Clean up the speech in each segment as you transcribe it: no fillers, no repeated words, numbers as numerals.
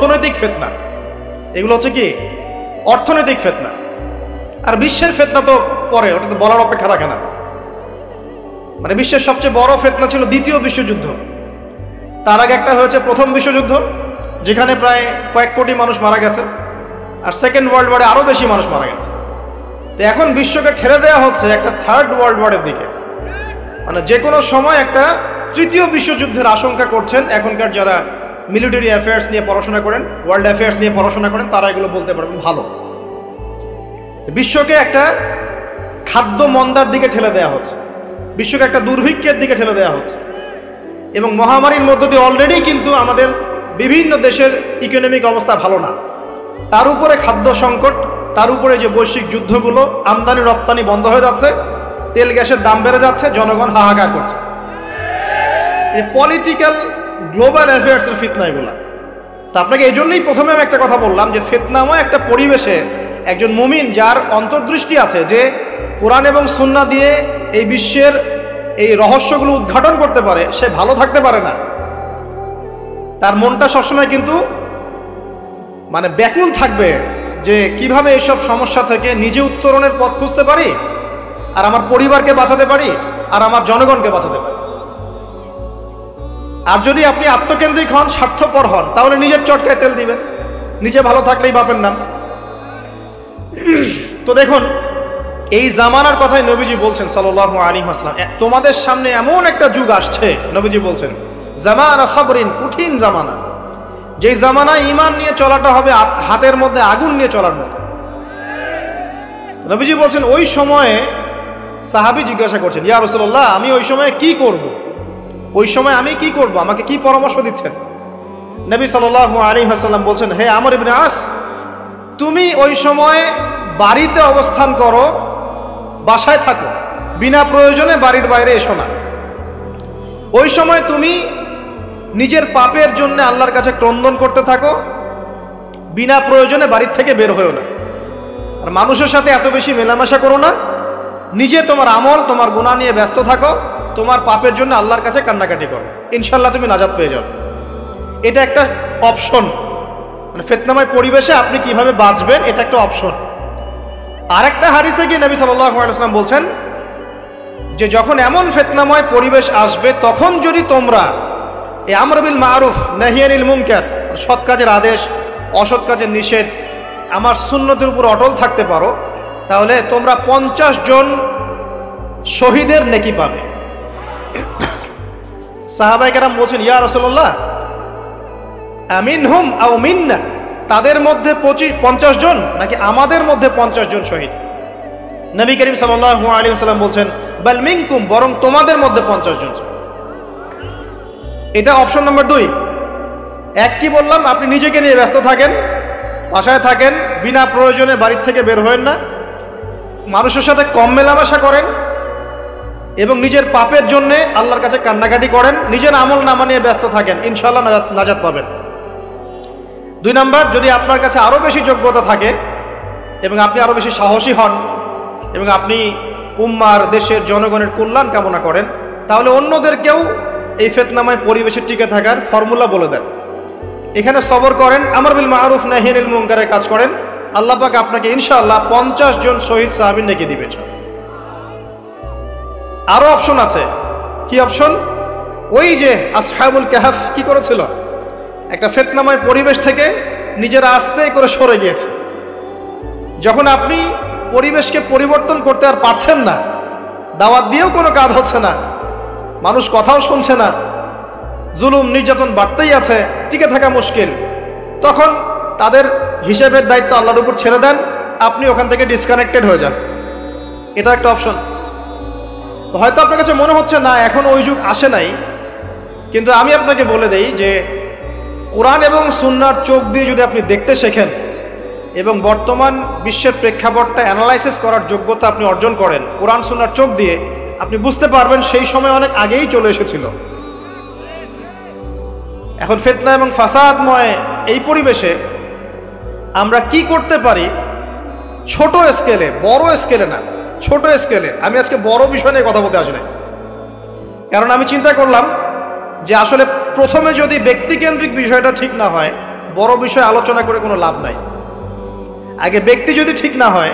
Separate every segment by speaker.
Speaker 1: অর্থনৈতিক ফিতনা। এগুলো হচ্ছে কি অর্থনৈতিক ফিতনা। আর বিশ্বের ফিতনা তো পরে, ওটা তো বলার অপেক্ষা রাখে না। মানে বিশ্বের সবচেয়ে বড় ফিতনা ছিল দ্বিতীয় বিশ্বযুদ্ধ। তার আগে একটা হয়েছে প্রথম বিশ্বযুদ্ধ, যেখানে প্রায় কয়েক কোটি মানুষ মারা গেছে। আর সেকেন্ড ওয়ার্ল্ড ওয়ারে আরও বেশি মানুষ মারা গেছে। তো এখন বিশ্বকে ঠেলে দেওয়া হচ্ছে একটা থার্ড ওয়ার্ল্ড ওয়ারের দিকে। মানে যে কোনো সময় একটা তৃতীয় বিশ্বযুদ্ধের আশঙ্কা করছেন এখনকার যারা মিলিটারি অ্যাফেয়ার্স নিয়ে পড়াশোনা করেন, ওয়ার্ল্ড অ্যাফেয়ার্স নিয়ে পড়াশোনা করেন, তারা এগুলো বলতে পারবেন ভালো। বিশ্বকে একটা খাদ্য মন্দার দিকে ঠেলে দেওয়া হচ্ছে, বিশ্বকে একটা দুর্ভিক্ষের দিকে ঠেলে দেওয়া হচ্ছে। এবং মহামারীর মধ্য দিয়ে অলরেডি কিন্তু আমাদের বিভিন্ন দেশের ইকোনমিক অবস্থা ভালো না, তার উপরে খাদ্য সংকট, তার উপরে যে বৈশ্বিক যুদ্ধগুলো, আমদানি রপ্তানি বন্ধ হয়ে যাচ্ছে, তেল গ্যাসের দাম বেড়ে যাচ্ছে, জনগণ হাহাকার করছে। এই পলিটিক্যাল গ্লোবাল অ্যাফেয়ার্সের ফিতনা এগুলা। তা আপনাকে এই জন্যই প্রথমে আমি একটা কথা বললাম যে ফিতনাময় একটা পরিবেশে একজন মুমিন যার অন্তর্দৃষ্টি আছে, যে কোরআন এবং সুন্নাহ দিয়ে এই বিশ্বের এই রহস্যগুলো উদ্ঘাটন করতে পারে, সে ভালো থাকতে পারে না। তার মনটা সবসময় কিন্তু মানে ব্যাকুল থাকবে যে কিভাবে এইসব সমস্যা থেকে নিজে উত্তরণের পথ খুঁজতে পারি, আর আমার পরিবারকে বাঁচাতে পারি, আর আমার জনগণকে বাঁচাতে পারি। আর যদি আপনি আত্মকেন্দ্রিক হন, স্বার্থপর হন, তাহলে নিজের চটকায় তেল দিবেন, নিজে ভালো থাকলেই বাপের নাম। তো দেখুন, এই জামানার কথাই নবীজি বলছেন সাল্লাল্লাহু আলাইহি ওয়াসাল্লাম, তোমাদের সামনে এমন একটা যুগ আসছে, নবীজি বলছেন জামানা সাবরিন, কঠিন জামানা, যেই জামানায় ঈমান নিয়ে চলাটা হবে হাতের মধ্যে আগুন নিয়ে চলার মতো। নবীজি বলছেন ওই সময়ে সাহাবী জিজ্ঞাসা করছেন, ইয়া রাসূলুল্লাহ, আমি ওই সময়ে কি করব? ওই সময় আমি কি করব, আমাকে কি পরামর্শ দিচ্ছেন? নবী সাল্লাল্লাহু আলাইহি ওয়াসাল্লাম বলছেন, হে আমর ইবনে আস, তুমি ওই সময় বাড়িতে অবস্থান করো, বাসায় থাকো, বিনা প্রয়োজনে বাড়ির বাইরে এসো না। ওই সময় তুমি নিজের পাপের জন্য আল্লাহর কাছে ক্রন্দন করতে থাকো, বিনা প্রয়োজনে বাড়ির থেকে বের হয়েও না। আর মানুষের সাথে এত বেশি মেলামেশা করো না, নিজে তোমার আমল, তোমার গুনাহ নিয়ে ব্যস্ত থাকো, তোমার পাপের জন্য আল্লাহর কাছে কান্নাকাটি করো, ইনশাল্লাহ তুমি নাজাত পেয়ে যাবে। এটা একটা অপশন, মানে ফিতনাময় পরিবেশে আপনি কিভাবে বাঁচবেন, এটা একটা অপশন। আর একটা হাদিসে গিয়ে নবী সাল্লাল্লাহু আলাইহি ওয়াসাল্লাম বলছেন যে যখন এমন ফিতনাময় পরিবেশ আসবে, তখন যদি তোমরা এই আমর বিল মারুফ নাহি আনিল মুনকার, সৎ কাজের আদেশ, অসৎ কাজের নিষেধ, আমার সুন্নতের উপর অটল থাকতে পারো, তাহলে তোমরা 50 জন শহীদের নেকি পাবে। সাহাবায়ে কেরাম বলছেন, ইয়া রাসূলুল্লাহ, আমিনহুম আও মিন্না, তাদের মধ্যে 50 জন নাকি আমাদের মধ্যে 50 জন শহীদ? নবী করিম সাল্লাল্লাহু আলাইহি ওয়াসাল্লাম বলছেন, বাল মিনকুম, বরং তোমাদের মধ্যে 50 জন। এটা অপশন নাম্বার 2। এক কি বললাম, আপনি নিজেকে নিয়ে ব্যস্ত থাকেন, বাসায় থাকেন, বিনা প্রয়োজনে বাড়ির থেকে বের হবেন না, মানুষের সাথে কম মেলামেশা করেন, এবং নিজের পাপের জন্য আল্লাহর কাছে কান্নাকাটি করেন, নিজের আমল নামা নিয়ে ব্যস্ত থাকেন, ইনশাআল্লাহ নাজাত পাবেন। 2 নাম্বার, যদি আপনার কাছে আরো বেশি যোগ্যতা থাকে এবং আপনি আরো বেশি সাহসী হন এবং আপনি উম্মার, দেশের জনগণের কল্যাণ কামনা করেন, তাহলে অন্যদেরকেও এই ফিতনাময় পরিবেশে টিকে থাকার ফর্মুলা বলে দেন। এখানে সবর করেন, আমর বিল মারুফ নাহি আনিল মুনকারের কাজ করেন, আল্লাহ পাক আপনাকে ইনশাআল্লাহ 50 জন শহীদ সাহাবী নেকি দিবেন। আরো অপশন আছে। কি অপশন? ওই যে আসহাবুল কাহফ কি করেছিল, একটা ফিতনাময় পরিবেশ থেকে নিজেরা আস্তে করে সরে গিয়েছে। যখন আপনি পরিবেশকে পরিবর্তন করতে আর পারছেন না, দাওয়াত দিয়েও কোনো কাজ হচ্ছে না, মানুষ কথাও শুনছে না, জুলুম নির্যাতন বাড়তেই আছে, টিকে থাকা মুশকিল, তখন তাদের হিসেবের দায়িত্ব আল্লাহর উপর ছেড়ে দেন, আপনি ওখান থেকে ডিসকানেক্টেড হয়ে যান। এটা একটা অপশন। হয়তো আপনার কাছে মনে হচ্ছে না এখন ওই যুগ আসে নাই, কিন্তু আমি আপনাকে বলে দেই যে কোরআন এবং সুন্নাহর চোখ দিয়ে যদি আপনি দেখতে শেখেন এবং বর্তমান বিশ্বের প্রেক্ষাপটটা অ্যানালাইসিস করার যোগ্যতা আপনি অর্জন করেন কোরআন সুন্নাহর চোখ দিয়ে, আপনি বুঝতে পারবেন সেই সময় অনেক আগেই চলে এসেছিল। এখন ফিতনা এবং ফাসাদময় এই পরিবেশে আমরা কি করতে পারি, ছোট স্কেলে, বড় স্কেলে না, ছোট স্কেলে। আমি আজকে বড় বিষয় নিয়ে কথা বলতে আসি না, কারণ আমি চিন্তা করলাম যে আসলে প্রথমে যদি ব্যক্তিকেন্দ্রিক বিষয়টা ঠিক না হয়, বড় বিষয় আলোচনা করে কোনো লাভ নাই। আগে ব্যক্তি যদি ঠিক না হয়,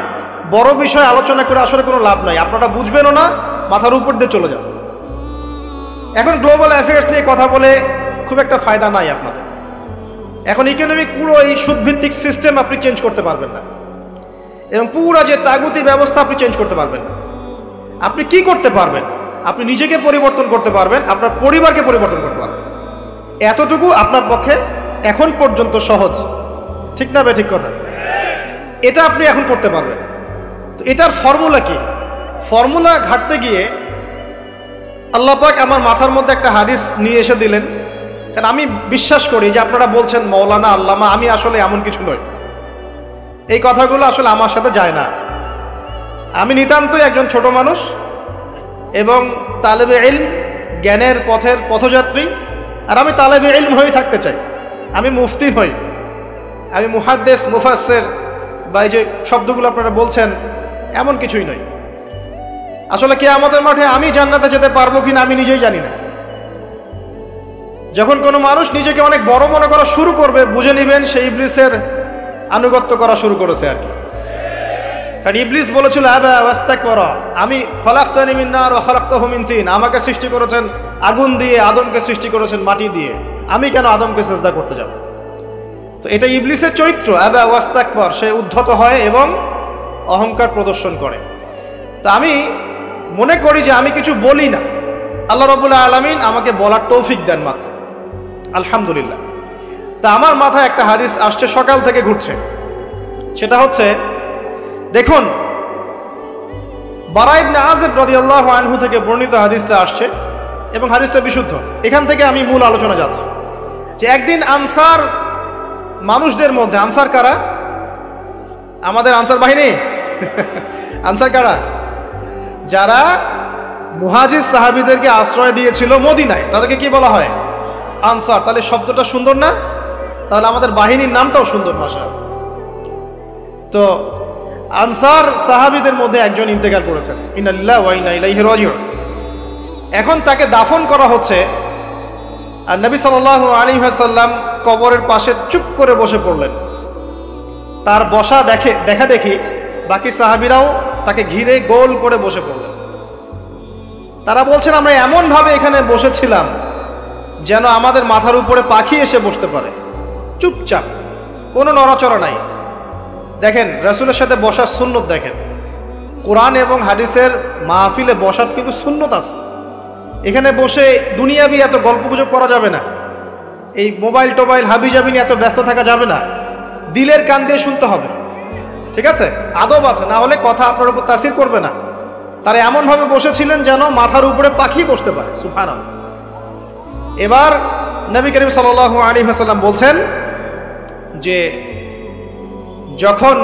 Speaker 1: বড় বিষয় আলোচনা করে আসলে কোনো লাভ নাই। আপনারা বুঝবেনও না, মাথার উপর দিয়ে চলে যান। এখন গ্লোবাল অ্যাফেয়ার্স নিয়ে কথা বলে খুব একটা ফায়দা নাই আপনাদের। এখন ইকোনমিক পুরো এই সুদভিত্তিক সিস্টেম আপনি চেঞ্জ করতে পারবেন না, এবং পুরো যে তাগুতি ব্যবস্থা আপনি চেঞ্জ করতে পারবেন না। আপনি কি করতে পারবেন? আপনি নিজেকে পরিবর্তন করতে পারবেন, আপনার পরিবারকে পরিবর্তন করতে পারবেন। এতটুকু আপনার পক্ষে এখন পর্যন্ত সহজ, ঠিক না? ঠিক কথা। এটা আপনি এখন করতে পারবেন। তো এটার ফর্মুলা কি? ফর্মুলা ঘাটতে গিয়ে আল্লাহ পাক আমার মাথার মধ্যে একটা হাদিস নিয়ে এসে দিলেন। কারণ আমি বিশ্বাস করি যে আপনারা বলছেন মৌলানা, আল্লামা, আমি আসলে এমন কিছু নই। এই কথাগুলো আসলে আমার সাথে যায় না। আমি নিতান্তই একজন ছোট মানুষ এবং তালেবে ইলম, জ্ঞানের পথের পথযাত্রী। আর আমি তালেবে ইলম হয়ে থাকতে চাই। আমি মুফতি নই, আমি মুহাদ্দিস, মুফাসসির বা এই যে শব্দগুলো আপনারা বলছেন, এমন কিছুই নয়। আসলে কিয়ামতের মাঠে আমি জান্নাতে যেতে পারবো কিনা আমি নিজেই জানি না। যখন কোনো মানুষ নিজেকে অনেক বড় মনে করা শুরু করবে, বুঝে নেবেন সে ইবলিসের আনুগত্য করা শুরু করেছে আর কি। কারণ ইবলিস বলেছিল আবা ওয়াস্তাকবারা, আমি খলাকতানি মিন নার ওয়া খলাকতাহু মিন তিন, আমাকে সৃষ্টি করেছেন আগুন দিয়ে, আদমকে সৃষ্টি করেছেন মাটি দিয়ে, আমি কেন আদমকে সিজদা করতে যাব? তো এটা ইবলিসের চরিত্র, আবা ওয়াস্তাকবার। সে উদ্ধত হয় এবং অহংকার প্রদর্শন করে। তো আমি মনে করি যে আমি কিছু বলি না, আল্লাহ রাব্বুল আলামিন আমাকে বলার তৌফিক দেন মাত্র, আলহামদুলিল্লাহ। তা আমার মাথায় একটা হাদিস আসছে, সকাল থেকে ঘুরছে। সেটা হচ্ছে, দেখুন, বারা ইবনে আযিব রাদিয়াল্লাহু আনহু থেকে বর্ণিত হাদিসটা আসছে এবং হাদিসটা বিশুদ্ধ। এখান থেকে আমি মূল আলোচনা যাচ্ছি যে একদিন আনসার মানুষদের মধ্যে, আনসার কারা? আমাদের আনসার বাহিনী। আনসার কারা? যারা মুহাজির সাহাবীদেরকে আশ্রয় দিয়েছিল মদিনায়, তাদেরকে কি বলা হয়? আনসার। তাহলে শব্দটা সুন্দর না? তাহলে আমাদের বাহিনীর নামটাও সুন্দর, মাশাআল্লাহ। তো আনসার সাহাবীদের মধ্যে একজন ইন্তেকাল করেছেন, ইন্না লিল্লাহি ওয়া ইন্না ইলাইহি রাজিউন। এখন তাকে দাফন করা হচ্ছে, আর নবী সাল্লাল্লাহু আলাইহি ওয়াসাল্লাম কবরের পাশে চুপ করে বসে পড়লেন। তার বসা দেখা দেখি বাকি সাহাবীরাও তাকে ঘিরে গোল করে বসে পড়লেন। তারা বলছেন, আমরা এমন ভাবে এখানে বসেছিলাম যেন আমাদের মাথার উপরে পাখি এসে বসতে পারে, চুপচাপ, কোনো নড়াচড়া নাই। দেখেন, রাসূলের সাথে বসার সুন্নত দেখেন। কোরআন এবং হাদিসের মাহফিলে বসার কিন্তু সুন্নত আছে। এখানে বসে দুনিয়াবি এত গল্পগুজব করা যাবে না, এই মোবাইল টোবাইল হাবিজাবি নিয়ে এত ব্যস্ত থাকা যাবে না, দিলের কান দিয়ে শুনতে হবে, ঠিক আছে? আদব আছে, না হলে কথা আপনার উপর তাসির করবে না। তারা এমনভাবে বসেছিলেন যেন মাথার উপরে পাখি বসতে পারে, সুবহানাল্লাহ। এবার নবী করিম সাল্লাল্লাহু আলাইহি ওয়াসাল্লাম বলছেন যে যখন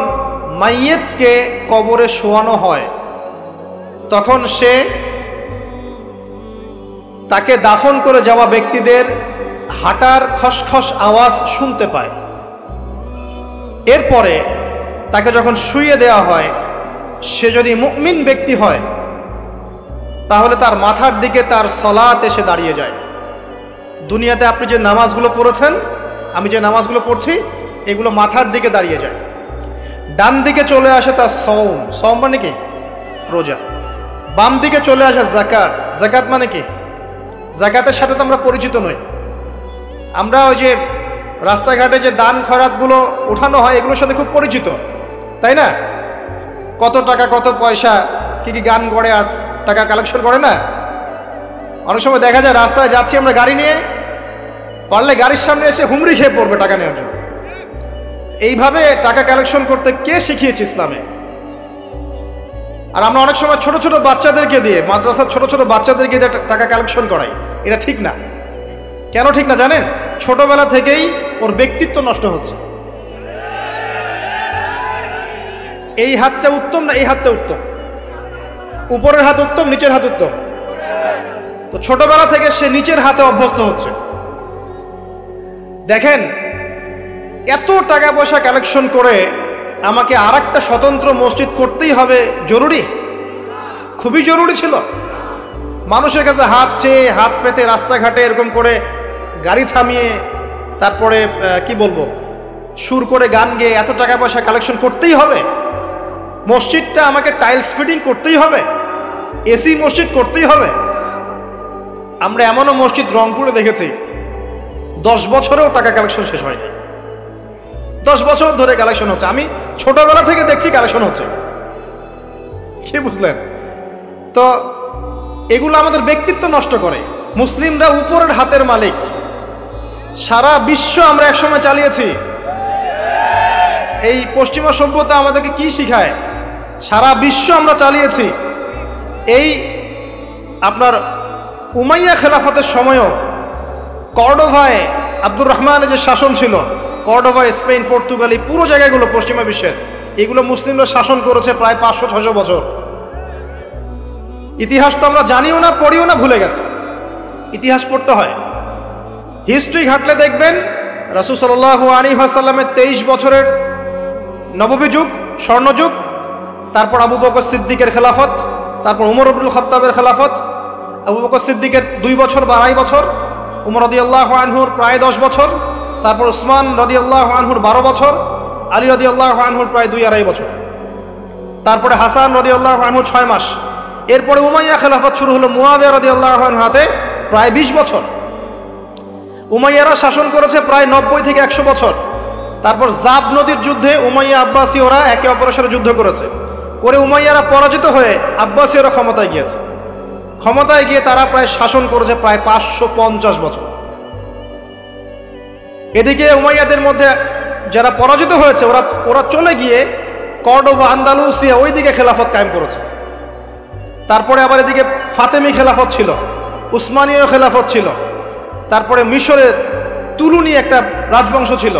Speaker 1: মাইয়েতকে কবরে শোয়ানো হয় তখন সে তাকে দাফন করে যাওয়া ব্যক্তিদের হাঁটার খসখস আওয়াজ শুনতে পায়। এরপরে তাকে যখন শুইয়ে দেওয়া হয়, সে যদি মুমিন ব্যক্তি হয় তাহলে তার মাথার দিকে তার সলাত এসে দাঁড়িয়ে যায়। দুনিয়াতে আপনি যে নামাজগুলো পড়েছেন, আমি যে নামাজগুলো পড়ছি, এগুলো মাথার দিকে দাঁড়িয়ে যায়। ডান দিকে চলে আসে তার সওম, সওম মানে কি? রোজা। বাম দিকে চলে আসে যাকাত, যাকাত মানে কি? যাকাতের সাথে তো আমরা পরিচিত নই। আমরা ওই যে রাস্তাঘাটে যে দান খয়রাতগুলো উঠানো হয়, এগুলোর সাথে খুব পরিচিত, তাই না? কত টাকা, কত পয়সা, কি কি গান করে আর টাকা কালেকশন করে না? অনেক সময় দেখা যায় রাস্তায় যাচ্ছি আমরা গাড়ি নিয়ে, পারলে গাড়ির সামনে এসে হুমড়ি খেয়ে পড়বে টাকা নেওয়ার জন্য। এইভাবে টাকা কালেকশন করতে কে শিখিয়েছে ইসলামে? আর আমরা অনেক সময় ছোট ছোট বাচ্চাদেরকে দিয়ে, মাদ্রাসার ছোট ছোট বাচ্চাদেরকে দিয়ে টাকা কালেকশন করাই। এটা ঠিক না। কেন ঠিক না জানেন? ছোটবেলা থেকেই ওর ব্যক্তিত্ব নষ্ট হচ্ছে। এই হাতটা উত্তম না এই হাতটা উত্তম? উপরের হাত উত্তম, নিচের হাত উত্তম? তো ছোটবেলা থেকে সে নিচের হাতে অভ্যস্ত হচ্ছে। দেখেন, এত টাকা পয়সা কালেকশন করে আমাকে আর একটা স্বতন্ত্র মসজিদ করতেই হবে জরুরি? খুবই জরুরি ছিল। মানুষের কাছে হাত চেয়ে, হাত পেতে রাস্তাঘাটে এরকম করে গাড়ি থামিয়ে, তারপরে কি বলবো, সুর করে গান গেয়ে এত টাকা পয়সা কালেকশন করতেই হবে? মসজিদটা আমাকে টাইলস ফিটিং করতেই হবে? এসি মসজিদ করতেই হবে? আমরা এমনও মসজিদ রংপুরে দেখেছি 10 বছরেও টাকা কালেকশন শেষ হয়নি। 10 বছর ধরে কালেকশন হচ্ছে। আমি ছোটবেলা থেকে দেখছি কালেকশন হচ্ছে। কি বুঝলেন? তো এগুলো আমাদের ব্যক্তিত্ব নষ্ট করে। মুসলিমরা উপরের হাতের মালিক। সারা বিশ্ব আমরা একসময় চালিয়েছি। এই পশ্চিমা সভ্যতা আমাদেরকে কি শিখায়? সারা বিশ্ব আমরা চালিয়েছি। এই আপনার উমাইয়া খেলাফতের সময়ও কর্ডোভায় আব্দুর রহমানের যে শাসন ছিল, কর্ডোভায়, স্পেন, পর্তুগালি, পুরো জায়গাগুলো পশ্চিমা বিশ্বের, এগুলো মুসলিমরা শাসন করেছে প্রায় 500-600 বছর। ইতিহাস তো আমরা জানিও না, পড়িও না, ভুলে গেছে। ইতিহাস পড়তে হয়। হিস্ট্রি ঘাটলে দেখবেন রাসূল সাল্লাল্লাহু আলাইহি ওয়াসাল্লামের 23 বছরের নববী যুগ, স্বর্ণযুগ, তারপর আবু বকর সিদ্দিকের খেলাফত, তারপর উমর ইবনুল খাত্তাবের খেলাফত। আবু বকর সিদ্দিকের 2 বছর বা 2.5 বছর, উমর রাদিয়াল্লাহু আনহুর প্রায় 10 বছর, তারপর উসমান রাদিয়াল্লাহু আনহুর 12 বছর, আলী রাদিয়াল্লাহু আনহুর প্রায় 2-2.5 বছর, তারপরে হাসান রাদিয়াল্লাহু আনহু 6 মাস। এরপরে উমাইয়া খেলাফত শুরু হলো মুয়াবিয়া রাদিয়াল্লাহু আনহুর হাতে, প্রায় 20 বছর। উমাইয়ারা শাসন করেছে প্রায় 90 থেকে 100 বছর। তারপর জাব নদীর যুদ্ধে উমাইয়া আব্বাসীয়রা একে অপরের সাথে যুদ্ধ করেছে, করে উমাইয়ারা পরাজিত হয়ে আব্বাসীয়রা ক্ষমতায় গিয়েছে। ক্ষমতায় গিয়ে তারা প্রায় শাসন করেছে প্রায় 550 বছর। এদিকে উমাইয়াদের মধ্যে যারা পরাজিত হয়েছে ওরা চলে গিয়ে কর্ডোভা, আন্দালুসিয়া, ওইদিকে খেলাফত কায়েম করেছে। তারপরে আবার এদিকে ফাতেমি খেলাফত ছিল, উসমানীয় খেলাফত ছিল, তারপরে মিশরের তুলুনি একটা রাজবংশ ছিল,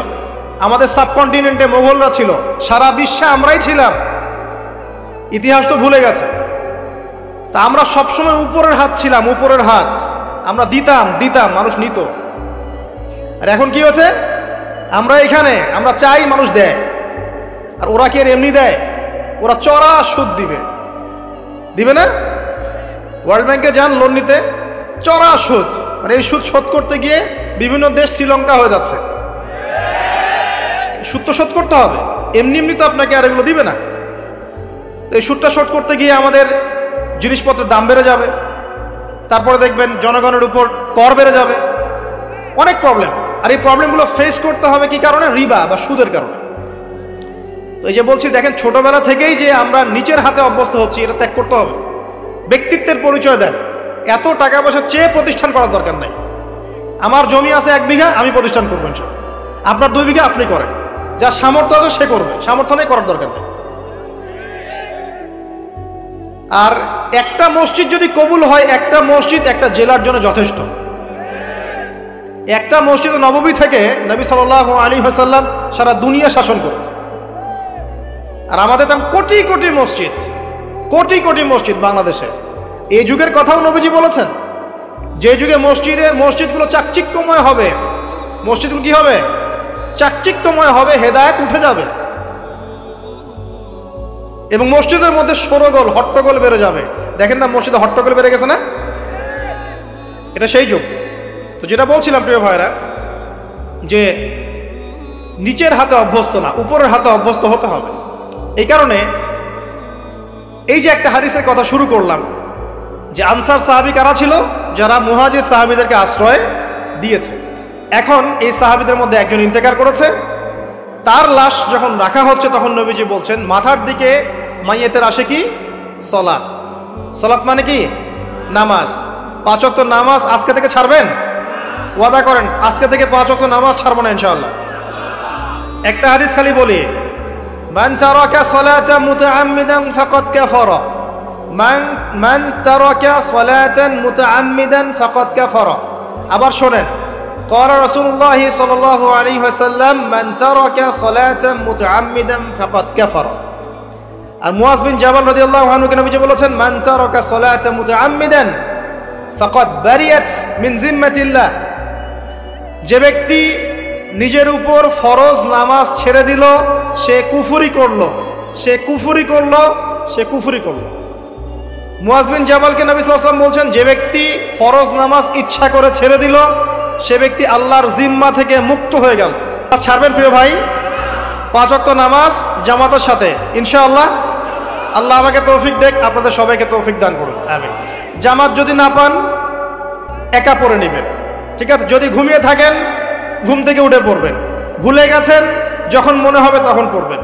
Speaker 1: আমাদের সাবকন্টিনেন্টে মোগলরা ছিল, সারা বিশ্বে আমরাই ছিলাম। ইতিহাস তো ভুলে গেছে। তা আমরা সবসময় উপরের হাত ছিলাম, উপরের হাত। আমরা দিতাম, মানুষ নিত। আর এখন কি হচ্ছে? আমরা এখানে আমরা চাই, মানুষ দেয়। আর ওরা কি আর এমনি দেয়? ওরা চড়া সুদ দিবে না? ওয়ার্ল্ড ব্যাংকে যান লোন নিতে, চড়া সুদ। মানে এই সুদ শোধ করতে গিয়ে বিভিন্ন দেশ শ্রীলঙ্কা হয়ে যাচ্ছে। সুদ তো শোধ করতে হবে, এমনি তো আপনাকে আর এগুলো দিবে না। এই সুদটা শোধ করতে গিয়ে আমাদের জিনিসপত্রের দাম বেড়ে যাবে, তারপরে দেখবেন জনগণের উপর কর বেড়ে যাবে, অনেক প্রবলেম। আর এই প্রবলেমগুলো ফেস করতে হবে কি কারণে? রিবা বা সুদের কারণে। তো এই যে বলছি, দেখেন ছোটবেলা থেকেই যে আমরা নিচের হাতে অভ্যস্ত হচ্ছি, এটা ত্যাগ করতে হবে। ব্যক্তিত্বের পরিচয় দেন। এত টাকা পয়সা চেয়ে প্রতিষ্ঠান করার দরকার নাই। আমার জমি আছে 1 বিঘা, আমি প্রতিষ্ঠান করবো ইনশাআল্লাহ। আপনার 2 বিঘা আপনি করেন, যার সামর্থ্য আছে সে করবে, সামর্থ্য নেই করার দরকার নেই। আর একটা মসজিদ যদি কবুল হয়, একটা মসজিদ একটা জেলার জন্য যথেষ্ট। একটা মসজিদ নববী থেকে নবী সাল্লাল্লাহু আলাইহি ওয়াসাল্লাম সারা দুনিয়া শাসন করেছে। আর আমাদের তো কোটি কোটি মসজিদ বাংলাদেশে। এই যুগের কথাও নবীজি বলেছেন, যে যুগে মসজিদগুলো চাকচিক্যময় হবে, মসজিদগুলো কি হবে? চাকচিক্যময় হবে, হেদায়েত উঠে যাবে, এবং মসজিদের মধ্যে শোরগোল, হট্টগোল বেড়ে যাবে। দেখেন না মসজিদে হট্টগোল বেড়ে গেছে না? এটা সেই যুগ। তো যেটা বলছিলাম প্রিয় ভাইরা, যে নিচের হাতে অভ্যস্ত না, উপরের হাতে অভ্যস্ত হতে হবে। এই কারণে এই যে একটা হাদিসের কথা শুরু করলাম, যে আনসার সাহাবী কারা ছিল? যারা মুহাজির সাহাবীদেরকে আশ্রয় দিয়েছে। এখন এই সাহাবীদের মধ্যে একজন ইন্তেকাল করেছে, তার লাশ যখন রাখা হচ্ছে তখন নবীজি বলছেন, মাথার দিকে মাইয়েতের আসে কি? সলাত। সলাত মানে কি? নামাজ। 5 ওয়াক্ত নামাজ আজকে থেকে ছাড়বেন? ওয়াদা করেন আজকে থেকে 5 ওয়াক্ত নামাজ ছাড়বো না ইনশাআল্লাহ। একটা হাদিস খালি বলি, মান তারাকা সালাতান মুতাআম্মিদান ফাকাদ কাফারা, মান তারাকা সালাতান মুতাআম্মিদান ফাকাদ কাফারা। আবার শোনেন, قال رسول الله صلى الله عليه وسلم من ترك صلاة متعمدا فقد كفر। আর মুয়াজ বিন জাবাল রাদিয়াল্লাহু আনহু কে নবীজি বলেছেন, মান তারাকা সালাতা মুতাআম্মিদান ফাকাদ বারিয়াত মিন জিম্মাতিল্লাহ। যে ব্যক্তি নিজের উপর ফরজ নামাজ ছেড়ে দিল, সে কুফরি করলো। মুয়াজ বিন জাবালকে নবী সাল্লাল্লাহু আলাইহি ওয়াসাল্লাম বলছেন, যে ব্যক্তি ফরজ নামাজ ইচ্ছা করে ছেড়ে দিল, সে ব্যক্তি আল্লাহর জিম্মা থেকে মুক্ত হয়ে গেল। ছাড়বেন প্রিয় ভাই? 5 ওয়াক্ত নামাজ জামাতের সাথে ইনশাআল্লাহ। আল্লাহ আমাকে তৌফিক দেখ, আপনাদের সবাইকে তৌফিক দান করুন, আমিন। জামাত যদি না পান একা পড়ে নেবেন, ঠিক আছে? যদি ঘুমিয়ে থাকেন ঘুম থেকে উঠে পড়বেন, ভুলে গেছেন যখন মনে হবে তখন পড়বেন।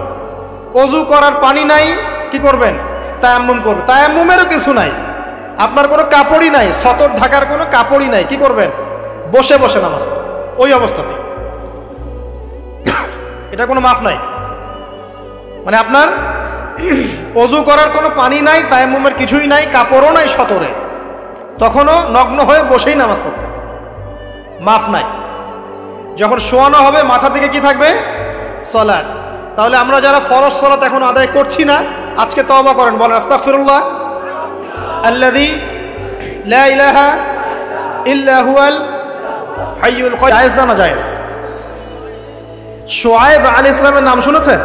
Speaker 1: অজু করার পানি নাই, কি করবেন? তায়াম্মুম করবেন। তায়াম্মুমেরও কিছু নাই, আপনার কোনো কাপড়ই নাই, সতর ঢাকার কোনো কাপড়ই নাই, কি করবেন? বসে বসে নামাজ পড়বেন ওই অবস্থাতে। এটা কোনো মাফ নাই, মানে আপনার অজু করার কোনো পানি নাই, তায়াম্মুমের কিছুই নাই, কাপড়ও নাই সতরে, তখনও নগ্ন হয়ে বসেই নামাজ পড়তে হবে, মাফ নাই। যখন শোয়ানো হবে মাথা থেকে কি থাকবে? সালাত। তাহলে আমরা যারা ফরজ সালাত এখন আদায় করছি না, আজকে তওবা করেন, বলেন আস্তাগফিরুল্লাহ আল্লাযী লা ইলাহা ইল্লা হুয়াল হাইয়ুল কাইয়্যুম। জায়েজ না জায়েজ? শুআয়ব আলাইহিস সালামের নাম শুনেছেন?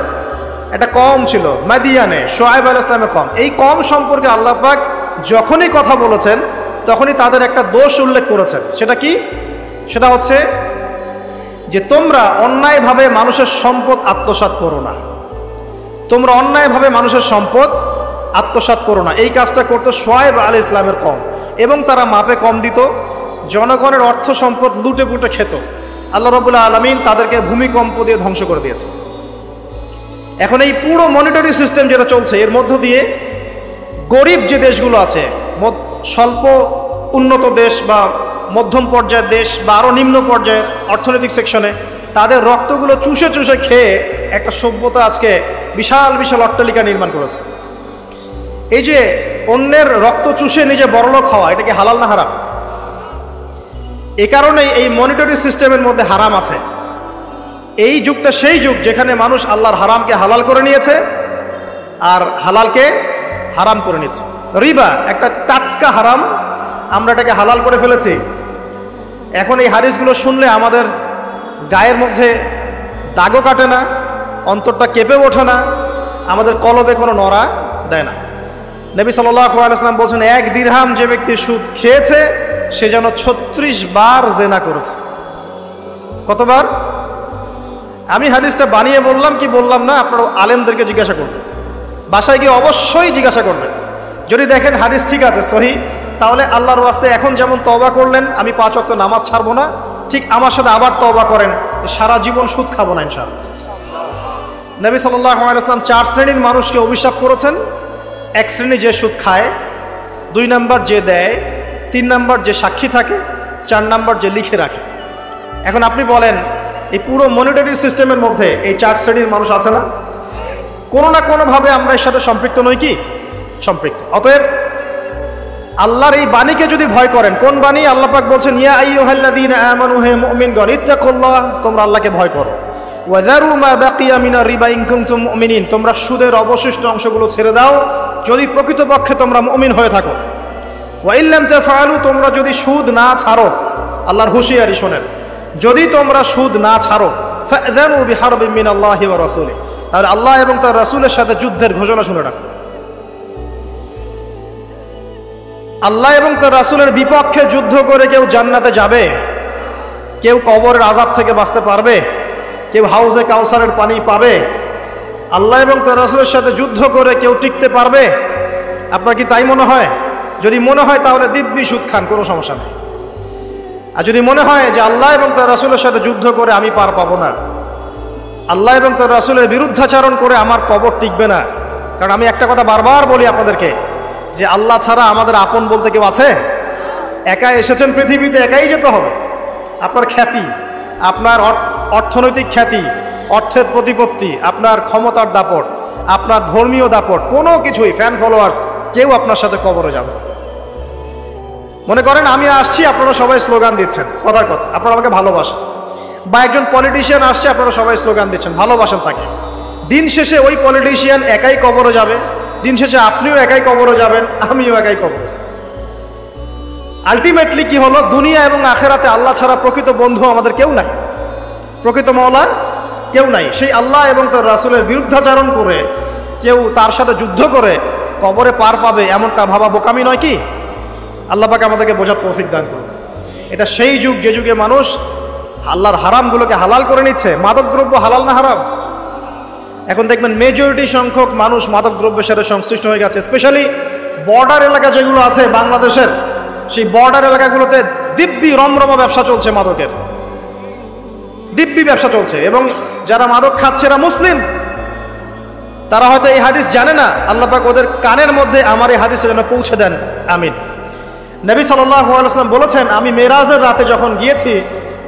Speaker 1: এটা কম ছিল মাদিয়ানে, শুআয়ব আলাইহিস সালামের কম। এই কম সম্পর্কে আল্লাহ পাক যখনই কথা বলেছেন তখনই তাদের একটা দোষ উল্লেখ করেছেন। সেটা কি? সেটা হচ্ছে যে তোমরা অন্যায়ভাবে মানুষের সম্পদ আত্মসাৎ করো না, তোমরা অন্যায়ভাবে মানুষের সম্পদ আত্মসাৎ করো না। এই কাজটা করতো শুআয়ব আলাইহিস সালামের কম, এবং তারা মাপে কম দিত, জনগণের অর্থ সম্পদ লুটে পুটে খেত। আল্লাহ রাব্বুল আলামিন তাদেরকে ভূমিকম্প দিয়ে ধ্বংস করে দিয়েছে। এখন এই পুরো মনিটরি সিস্টেম যেটা চলছে, এর মধ্য দিয়ে গরিব যে দেশগুলো আছে, স্বল্প উন্নত দেশ বা মধ্যম পর্যায়ের দেশ বা আরও নিম্ন পর্যায়ের অর্থনৈতিক সেকশনে, তাদের রক্তগুলো চুষে চুষে খেয়ে একটা সভ্যতা আজকে বিশাল বিশাল অট্টালিকা নির্মাণ করেছে। এই যে অন্যের রক্ত চুষে নিজে বড়লোক হওয়া, এটা কি হালাল না হারাম? এ কারণেই এই মনিটরি সিস্টেমের মধ্যে হারাম আছে। এই যুগটা সেই যুগ যেখানে মানুষ আল্লাহর হারামকে হালাল করে নিয়েছে আর হালালকে হারাম করে নিয়েছে। রিবা একটা টাটকা হারাম, আমরা এটাকে হালাল করে ফেলেছি। এখন এই হাদিসগুলো শুনলে আমাদের গায়ের মধ্যে দাগও কাটে না, অন্তরটা কেঁপে ওঠে না, আমাদের কলবে কোনো নড়া দেয় না। নবী সাল্লাল্লাহু আলাইহি ওয়াসাল্লাম বলছেন, 1 দিরহাম যে ব্যক্তি সুদ খেয়েছে সে যেন 36 বার জেনা করেছে। কতবার? আমি হাদিসটা বানিয়ে বললাম কি বললাম না, আপনারা আলেমদেরকে জিজ্ঞাসা করবেন, বাসায় গিয়ে অবশ্যই জিজ্ঞাসা করবেন। যদি দেখেন হাদিস ঠিক আছে, সহিহ, তাহলে আল্লাহর ওয়াস্তে এখন যেমন তওবা করলেন আমি 5 ওয়াক্ত নামাজ ছাড়বো না, ঠিক আমার সাথে আবার তওবা করেন, সারা জীবন সুদ খাবো না ইনশাআল্লাহ। নবী সাল্লাল্লাহু আলাইহি ওয়াসাল্লাম 4 শ্রেণীর মানুষকে অভিশাপ করেছেন। 1 শ্রেণী যে সুদ খায়, 2 নাম্বার যে দেয়, 3 নাম্বার যে সাক্ষী থাকে, 4 নাম্বার যে লিখে রাখে। এখন আপনি বলেন এই পুরো মনিটরি সিস্টেমের মধ্যে এই 4 শ্রেণীর মানুষ আছে না? কোনো না কোনোভাবে আমরা এর সাথে সম্পৃক্ত নই কি? সম্পৃক্ত। অতএব আল্লাহর এই বাণীকে যদি ভয় করেন, কোন বাণী? আল্লাহ পাক বলছেন, ইয়া আইয়ুহাল্লাযীনা আমানু, হে মুমিনগণ, ইত্তাকুল্লাহ, তোমরা আল্লাহকে ভয় করো, ওয়া যারু মা বাকিয়া মিনার রিবা ইন কুনতুম মুমিনিন, তোমরা সুদের অবশিষ্ট অংশগুলো ছেড়ে দাও যদি প্রকৃতপক্ষে তোমরা মুমিন হয়ে থাকো। ওয়া ইল্লাম তাফআলু, তোমরা যদি সুদ না ছাড়ো, আল্লাহর হুঁশিয়ারি শোনেন, যদি তোমরা সুদ না ছাড়ো, ফাযানু বিহারবিন মিনাল্লাহি ওয়া রাসূলিহি, তাহলে আল্লাহ এবং তার রাসূলের সাথে যুদ্ধের ঘোষণা শুনে রাখো। আল্লাহ এবং তার রাসূলের বিপক্ষে যুদ্ধ করে কেউ জান্নাতে যাবে? কেউ কবরের আযাব থেকে বাঁচতে পারবে? কেউ হাউজে কাউসারের পানি পাবে? আল্লাহ এবং তার রাসূলের সাথে যুদ্ধ করে কেউ টিকতে পারবে? আপনার কি তাই মনে হয়? যদি মনে হয় তাহলে দিব্যি সুদ খান, কোনো সমস্যা নেই। আর যদি মনে হয় যে আল্লাহ এবং তার রাসূলের সাথে যুদ্ধ করে আমি পার পাবো না, আল্লাহ এবং তার রাসূলের বিরুদ্ধাচরণ করে আমার কবর টিকবে না, কারণ আমি একটা কথা বারবার বলি আপনাদেরকে, যে আল্লাহ ছাড়া আমাদের আপন বলতে কেউ আছে? একা এসেছেন পৃথিবীতে, একাই যেতে হবে। আপনার খ্যাতি, আপনার অর্থনৈতিক খ্যাতি, অর্থের প্রতিপত্তি, আপনার ক্ষমতার দাপট, আপনার ধর্মীয় দাপট, কোনো কিছুই, ফ্যান ফলোয়ার্স, কেউ আপনার সাথে কবরে যাবে। মনে করেন আমি আসছি, আপনারা সবাই স্লোগান দিচ্ছেন, কথার কথা, আপনারা আমাকে ভালোবাসেন, বা একজন পলিটিশিয়ান আসছে, আপনারা সবাই স্লোগান দিচ্ছেন, ভালোবাসেন তাকে। দিন শেষে ওই পলিটিশিয়ান একাই কবরে যাবে, দিন শেষে আপনিও একাই কবরে যাবেন, আমিও একাই কবরে। আলটিমেটলি কি হলো? দুনিয়া এবং আখেরাতে আল্লাহ ছাড়া প্রকৃত বন্ধু আমাদের কেউ নাই, প্রকৃত মওলা কেউ নাই। সেই আল্লাহ এবং তার রাসূলের বিরুদ্ধাচরণ করে কেউ তার সাথে যুদ্ধ করে কবরে পার পাবে, এমনটা ভাবা বোকামি নয় কি? আল্লাহ পাক আমাদেরকে বোঝার তৌফিক দান করুন। এটা সেই যুগ যে যুগে মানুষ আল্লাহর হারামগুলোকে হালাল করে নিচ্ছে। মাদকদ্রব্য হালাল না হারাম? এখন দেখবেন মেজরিটি সংখ্যক মানুষ মাদকদ্রব্যের সাথে সংশ্লিষ্ট হয়ে গেছে, স্পেশালি বর্ডার এলাকা যেগুলো আছে বাংলাদেশের, সেই বর্ডার এলাকাগুলোতে দিব্যি রমরমা ব্যবসা চলছে, মাদকের দিব্যি ব্যবসা চলছে। এবং যারা মাদক খাচ্ছে এরা মুসলিম, তারা হয়তো এই হাদিস জানে না, আল্লাহ পাক ওদের কানের মধ্যে আমার এই হাদিস যেন পৌঁছে দেন, আমিন। নবী সাল্লাল্লাহু আলাইহি ওয়াসাল্লাম বলেছেন, আমি মেরাজের রাতে যখন গিয়েছি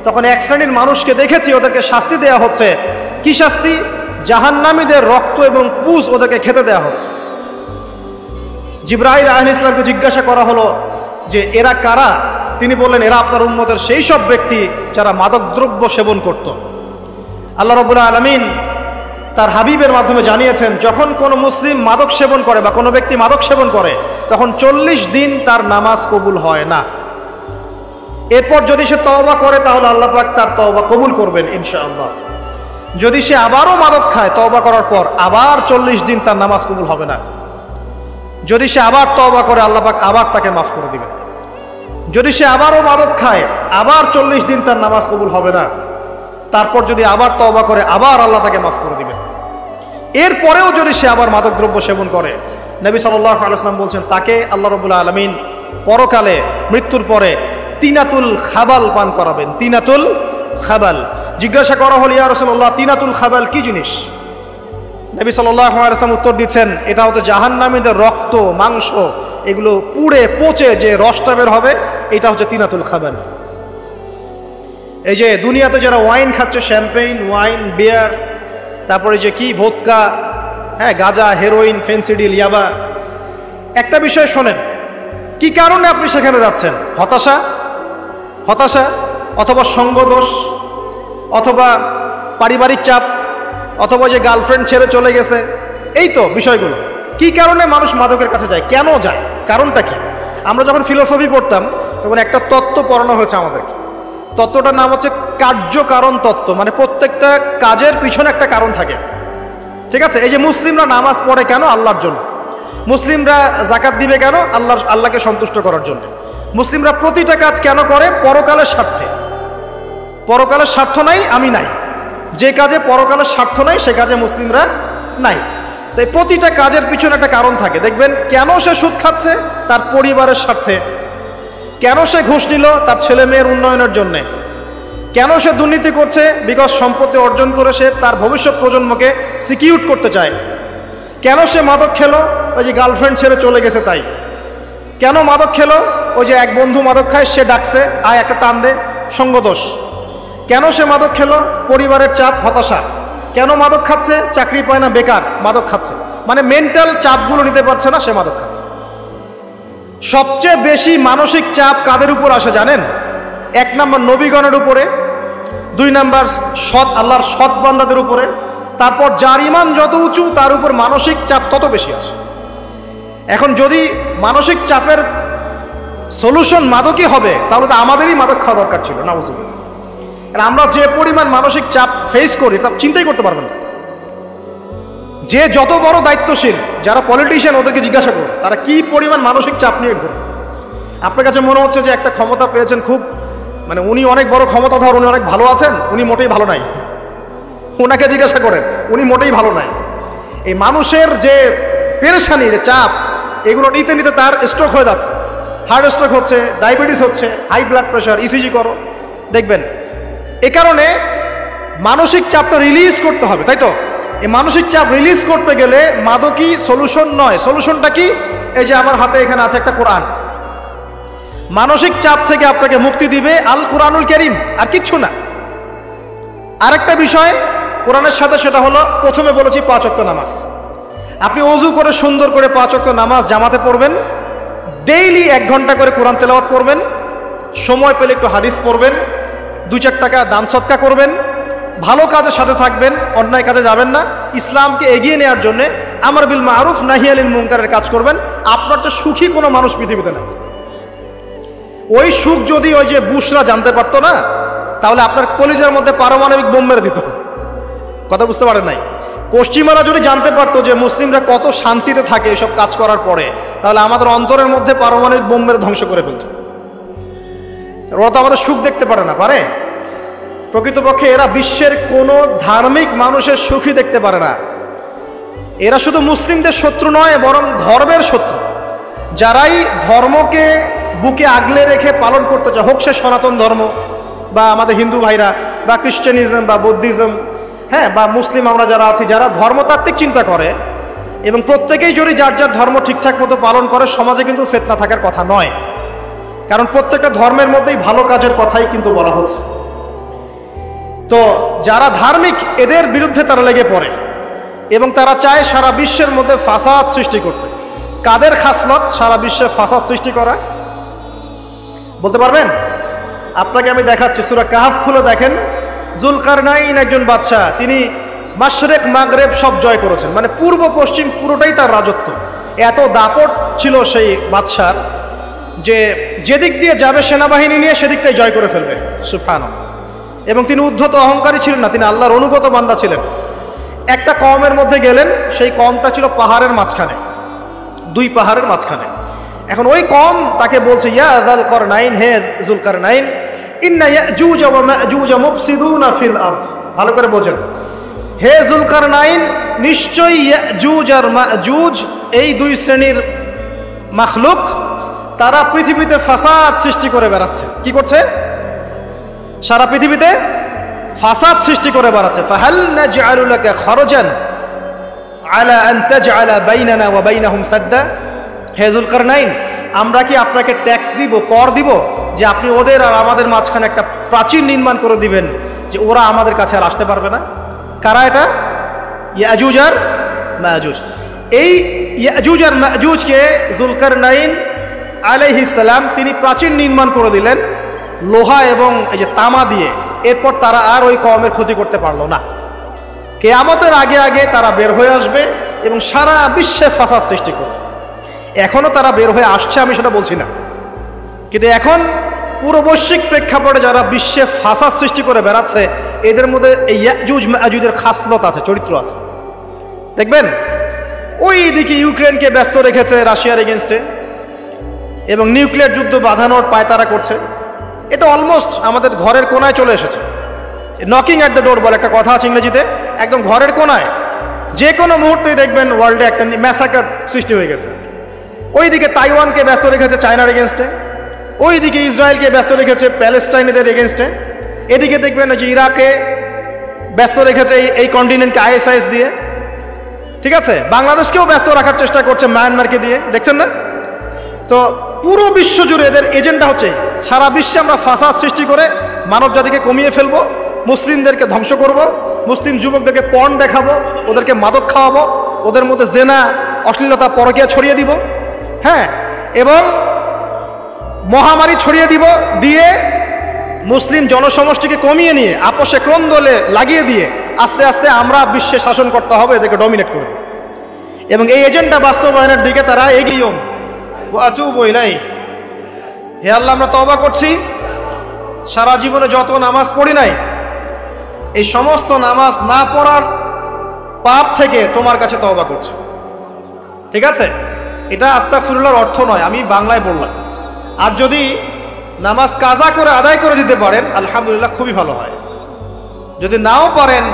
Speaker 1: তখন এক শ্রেণীর মানুষকে দেখেছি, ওদেরকে শাস্তি দেয়া হচ্ছে। কি শাস্তি? জাহান্নামীদের রক্ত এবং পুজ ওদেরকে খেতে দেয়া হচ্ছে। জিবরাইল আলাইহিস সালামকে জিজ্ঞাসা করা হলো যে এরা কারা? তিনি বললেন, এরা আপনার উম্মতের সেই সব ব্যক্তি যারা মাদকদ্রব্য সেবন করত। আল্লাহ রাব্বুল আলামিন তার হাবিবের মাধ্যমে জানিয়েছেন, যখন কোনো মুসলিম মাদক সেবন করে বা কোনো ব্যক্তি মাদক সেবন করে তখন 40 দিন তার নামাজ কবুল হয় না। এরপর যদি সে তওবা করে তাহলে আল্লাহ পাক তার তওবা কবুল করবেন ইনশাআল্লাহ। যদি সে আবারও মাদক খায় তওবা করার পর, আবার 40 দিন তার নামাজ কবুল হবে না। যদি সে আবার তওবা করে আল্লাহ পাক আবার তাকে মাফ করে দিবেন। যদি সে আবারও মাদক খায় আবার 40 দিন তার নামাজ কবুল হবে না। তারপর যদি আবার তওবা করে আবার আল্লাহ তাকে মাফ করে দিবেন। এরপরেও যদি সে আবার মাদকদ্রব্য সেবন করে, নবী সাল্লাল্লাহু আলাইহি ওয়াসাল্লাম বলছেন, তাকে আল্লাহ রাব্বুল আলামিন পরকালে মৃত্যুর পরে তিনাতুল খাবাল পান করাবেন। তিনাতুল খাবাল। জিজ্ঞাসা করা হল, ইয়া রাসূলুল্লাহ, তিনাতুল খাবাল কি জিনিস? নবী সাল্লাল্লাহু আলাইহি ওয়াসাল্লাম উত্তর দিচ্ছেন, এটা হচ্ছে জাহান্নামীদের রক্ত, মাংস, এগুলো পুড়ে পচে যে রসটা বের হবে, এটা হচ্ছে তিনাতুল খাবাল। এই যে দুনিয়াতে যারা ওয়াইন খাচ্ছে, শ্যাম্পেইন, ওয়াইন, বিয়ার, তারপরে যে কি ভোদকা, হ্যাঁ, গাঁজা, হেরোইন, ফেন্সিডিল, ইয়াবা, একটা বিষয় শোনেন, কি কারণে আপনি সেখানে যাচ্ছেন? হতাশা অথবা সঙ্গদোষ অথবা পারিবারিক চাপ অথবা যে গার্লফ্রেন্ড ছেড়ে চলে গেছে, এই তো বিষয়গুলো। কি কারণে মানুষ মাদকের কাছে যায়, কেন যায়, কারণটা কি? আমরা যখন ফিলোসফি পড়তাম তখন একটা তত্ত্ব পড়ানো হয়েছে আমাদেরকে। তত্ত্বটার নাম হচ্ছে কার্যকারণ তত্ত্ব। মানে প্রত্যেকটা কাজের পিছনে একটা কারণ থাকে, ঠিক আছে? এই যে মুসলিমরা নামাজ পড়ে কেন? আল্লাহর জন্য। মুসলিমরা যাকাত দিবে কেন? আল্লাহকে সন্তুষ্ট করার জন্য। মুসলিমরা প্রতিটা কাজ কেন করে? পরকালের স্বার্থে। পরকালের স্বার্থ নাই, আমি নাই। যে কাজে পরকালের স্বার্থ নাই সে কাজে মুসলিমরা নাই। তাই প্রতিটা কাজের পিছনে একটা কারণ থাকে। দেখবেন, কেন সে সুদ খাচ্ছে? তার পরিবারের স্বার্থে। কেন সে ঘুষ নিল? তার ছেলে মেয়ের উন্নয়নের জন্যে। কেন সে দুর্নীতি করছে? বিকজ সম্পত্তি অর্জন করে সে তার ভবিষ্যৎ প্রজন্মকে সিকিউর করতে চায়। কেন সে মাদক খেলো? ওই যে গার্লফ্রেন্ড ছেড়ে চলে গেছে তাই। কেন মাদক খেলো? ওই যে এক বন্ধু মাদক খায়, সে ডাকছে, আয় একটা টান দে, সঙ্গদোষ। কেন সে মাদক খেলো? পরিবারের চাপ, হতাশা। কেন মাদক খাচ্ছে? চাকরি পায় না, বেকার, মাদক খাচ্ছে। মানে মেন্টাল চাপগুলো নিতে পারছে না, সে মাদক খাচ্ছে। সবচেয়ে বেশি মানসিক চাপ কাদের উপর আসে জানেন? 1 নম্বর নবীগণের উপরে, 2 নম্বর আল্লাহর সৎ বান্দাদের উপরে, তারপর যার ঈমান যত উঁচু তার উপর মানসিক চাপ তত বেশি আসে। এখন যদি মানসিক চাপের সলিউশন মাদকই হবে, তাহলে তো আমাদেরই মাদক খাওয়া দরকার ছিল, নাউজুবিল্লাহ। আমরা যে পরিমাণ মানসিক চাপ ফেস করি তা চিন্তাই করতে পারবেন না। যে যত বড় দায়িত্বশীল, যারা পলিটিশিয়ান, ওদেরকে জিজ্ঞাসা করুন তারা কি পরিমাণ মানসিক চাপ নিয়ে ঘুরে। আপনার কাছে মনে হচ্ছে যে একটা ক্ষমতা পেয়েছেন, খুব মানে উনি অনেক বড় ক্ষমতাধর, উনি অনেক ভালো আছেন, উনি মোটেই ভালো নাই। ওনাকে জিজ্ঞাসা করেন, উনি মোটেই ভালো নাই। এই মানুষের যে পেরেশানি, যে চাপ, এগুলো নিতে নিতে তার স্ট্রোক হয়ে যাচ্ছে, হার্ট স্ট্রোক হচ্ছে, ডায়াবেটিস হচ্ছে, হাই ব্লাড প্রেশার, ইসিজি করো, দেখবেন। এ কারণে মানসিক চাপটা রিলিজ করতে হবে, তাই তো? এই মানসিক চাপ রিলিজ করতে গেলে মাদকই সলিউশন নয়। সলিউশনটা কি? এই যে আমার হাতে এখানে আছে একটা কোরআন। মানসিক চাপ থেকে আপনাকে মুক্তি দিবে আল কোরআনুল কারীম, আর কিচ্ছু না। আরেকটা বিষয় কোরআনের সাথে, সেটা হলো, প্রথমে বলেছি 5 ওয়াক্ত নামাজ। আপনি ওযু করে সুন্দর করে 5 ওয়াক্ত নামাজ জামাতে পড়বেন, ডেইলি 1 ঘন্টা করে কোরআন তেলাওয়াত করবেন, সময় পেলে একটু হাদিস পড়বেন, 2-4 টাকা দান সদকা করবেন, ভালো কাজের সাথে থাকবেন, অন্যায় কাজে যাবেন না, ইসলামকে এগিয়ে নেওয়ার জন্য আমর বিল মারুফ নাহি আনিল মুনকারের কাজ করবেন। আপনার তো সুখী কোনো মানুষ পৃথিবীতে না। ওই সুখ যদি ওই যে বুশরা জানতে পারতো না, তাহলে আপনার কলিজার মধ্যে পারমাণবিক বোম মেরে দিত। কথা বুঝতে পারেন নাই? পশ্চিমারা যদি জানতে পারতো যে মুসলিমরা কত শান্তিতে থাকে এসব কাজ করার পরে, তাহলে আমাদের অন্তরের মধ্যে পারমাণবিক বোম মেরে ধ্বংস করে ফেলছে। ওরা তো আমাদের সুখ দেখতে পারে না, পারে? প্রকৃতপক্ষে এরা বিশ্বের কোনো ধার্মিক মানুষের সুখই দেখতে পারে না। এরা শুধু মুসলিমদের শত্রু নয়, বরং ধর্মের শত্রু। যারাই ধর্মকে বুকে আগলে রেখে পালন করতে চায়, হোক সে সনাতন ধর্ম বা আমাদের হিন্দু ভাইরা বা খ্রিস্টানিজম বা বৌদ্ধিজম, হ্যাঁ, বা মুসলিম আমরা যারা আছি, যারা ধর্মতাত্ত্বিক চিন্তা করে এবং প্রত্যেকেই যদি যার যার ধর্ম ঠিকঠাক মতো পালন করে, সমাজে কিন্তু ফিতনা থাকার কথা নয়। কারণ প্রত্যেকটা ধর্মের মধ্যেই ভালো কাজের কথাই কিন্তু বলা হচ্ছে। তো যারা ধার্মিক, এদের বিরুদ্ধে তারা লেগে পড়ে এবং তারা চায় সারা বিশ্বের মধ্যে ফাসাদ সৃষ্টি করতে। কাদের খাসলত সারা বিশ্বে ফাসাদ সৃষ্টি করা? বলতে পারবেন? আপনাকে আমি দেখাচ্ছি, সূরা কাহফ খুলে দেখেন। জুলকারনাইন একজন বাদশা, তিনি মাশরিক মাগরেব সব জয় করেছেন, মানে পূর্ব পশ্চিম পুরোটাই তার রাজত্ব। এত দাপট ছিল সেই বাদশার যে যেদিক দিয়ে যাবে সেনাবাহিনী নিয়ে সেদিকটাই জয় করে ফেলবে। সুবহানাল্লাহ। এবং তিনি উদ্ধত অহংকারী ছিলেন না, তিনি আল্লাহর অনুগত বান্দা ছিলেন। একটা কওমের মধ্যে গেলেন, সেই কওমটা ছিল পাহাড়ের মাঝখানে, দুই পাহাড়ের মাঝখানে। এখন ওই কওম তাকে বলছে, ইয়া যুলকারনাইন, হে যুলকারনাইন, ইন্না ইয়াজুজ ওয়া মাজুজ মুফসিদুনা ফিল আরদ। ভালো করে বোঝেন, হে যুলকারনাইন, নিশ্চয়ই ইয়াজুজ আর মাজুজ এই দুই শ্রেণীর মাখলুক, তারা পৃথিবীতে ফাসাদ সৃষ্টি করে বেড়াচ্ছে। কি করছে? সারা পৃথিবীতে ফাসাদ সৃষ্টি করে বেড়াচ্ছে। ফাহাল নাজআলু লাকা খরজান আলা আন তাজআলা বাইনানা ওয়া বাইনাহুম সাদ্দা। হে যুলকারনাইন, আমরা কি আপনাকে ট্যাক্স দিব, কর দিব, যে আপনি ওদের আর আমাদের মাঝখানে একটা প্রাচীর নির্মাণ করে দিবেন, যে ওরা আমাদের কাছে আর আসতে পারবে না? কারা এটা? ইয়াজুজ আর মাজুজ। এই ইয়াজুজ আর মাজুজকে যুলকারনাইন আলাইহিস সালাম তিনি প্রাচীর নির্মাণ করে দিলেন লোহা এবং এই যে তামা দিয়ে। এরপর তারা আর ওই কওমের ক্ষতি করতে পারলো না। কিয়ামতের আগে আগে তারা বের হয়ে আসবে এবং সারা বিশ্বে ফাসাদ সৃষ্টি করবে। এখনো তারা বের হয়ে আসছে, আমি সেটা বলছি না, কিন্তু এখন পুরো বৈশ্বিক প্রেক্ষাপটে যারা বিশ্বে ফাসাদ সৃষ্টি করে বেড়াচ্ছে, এদের মধ্যে এই ইয়াজুজ মাজুজের খাসলত আছে, চরিত্র আছে। দেখবেন ওই দিকে ইউক্রেনকে ব্যস্ত রেখেছে রাশিয়ার এগেনস্টে এবং নিউক্লিয়ার যুদ্ধ বাঁধানোর পায়তারা করছে। এটা অলমোস্ট আমাদের ঘরের কোনায় চলে এসেছে। নকিং অ্যাট দ্য ডোর বলে একটা কথা আছে ইংরেজিতে, একদম ঘরের কোনায় যে কোনো মুহূর্তেই দেখবেন ওয়ার্ল্ডে একটা ম্যাসাকার সৃষ্টি হয়ে গেছে। ওইদিকে তাইওয়ানকে ব্যস্ত রেখেছে চায়নার এগেনস্টে, ওইদিকে ইসরায়েলকে ব্যস্ত রেখেছে প্যালেস্টাইনিদের এগেনস্টে, এদিকে দেখবেন যে ইরাকে ব্যস্ত রেখেছে এই কন্টিনেন্টকে ISIS দিয়ে, ঠিক আছে, বাংলাদেশকেও ব্যস্ত রাখার চেষ্টা করছে মায়ানমারকে দিয়ে, দেখছেন না? তো পুরো বিশ্ব জুড়ে এদের এজেন্ডা হচ্ছে সারা বিশ্বে আমরা ফাসাদ সৃষ্টি করে মানব জাতিকে কমিয়ে ফেলবো, মুসলিমদেরকে ধ্বংস করব, মুসলিম যুবকদেরকে পর্ন দেখাবো, ওদেরকে মাদক খাওয়াবো, ওদের মধ্যে জেনা, অশ্লীলতা, পরকীয়া ছড়িয়ে দিব, হ্যাঁ, এবং মহামারী ছড়িয়ে দিব, দিয়ে মুসলিম জনসমষ্টিকে কমিয়ে নিয়ে আপোষে কোন্দলে লাগিয়ে দিয়ে আস্তে আস্তে আমরা বিশ্বে শাসন করতে হবে, এদেরকে ডমিনেট করবে। এবং এই এজেন্ডা বাস্তবায়নের দিকে তারা এগিয়ে। আতুবু ইলাইহি, হে আল্লাহ, আমরা তওবা করছি, সারা জীবনে যত নামাজ পড়ি নাই, এই সমস্ত নামাজ না পড়ার পাপ থেকে তোমার কাছে তওবা করছি। ঠিক আছে, এটা আস্তাগফিরুল্লাহর অর্থ নয়, আমি বাংলায় বললাম। আর যদি নামাজ কাজা করে আদায় করে দিতে পারেন আলহামদুলিল্লাহ, খুবই ভালো হয়। যদি নাও পারেন,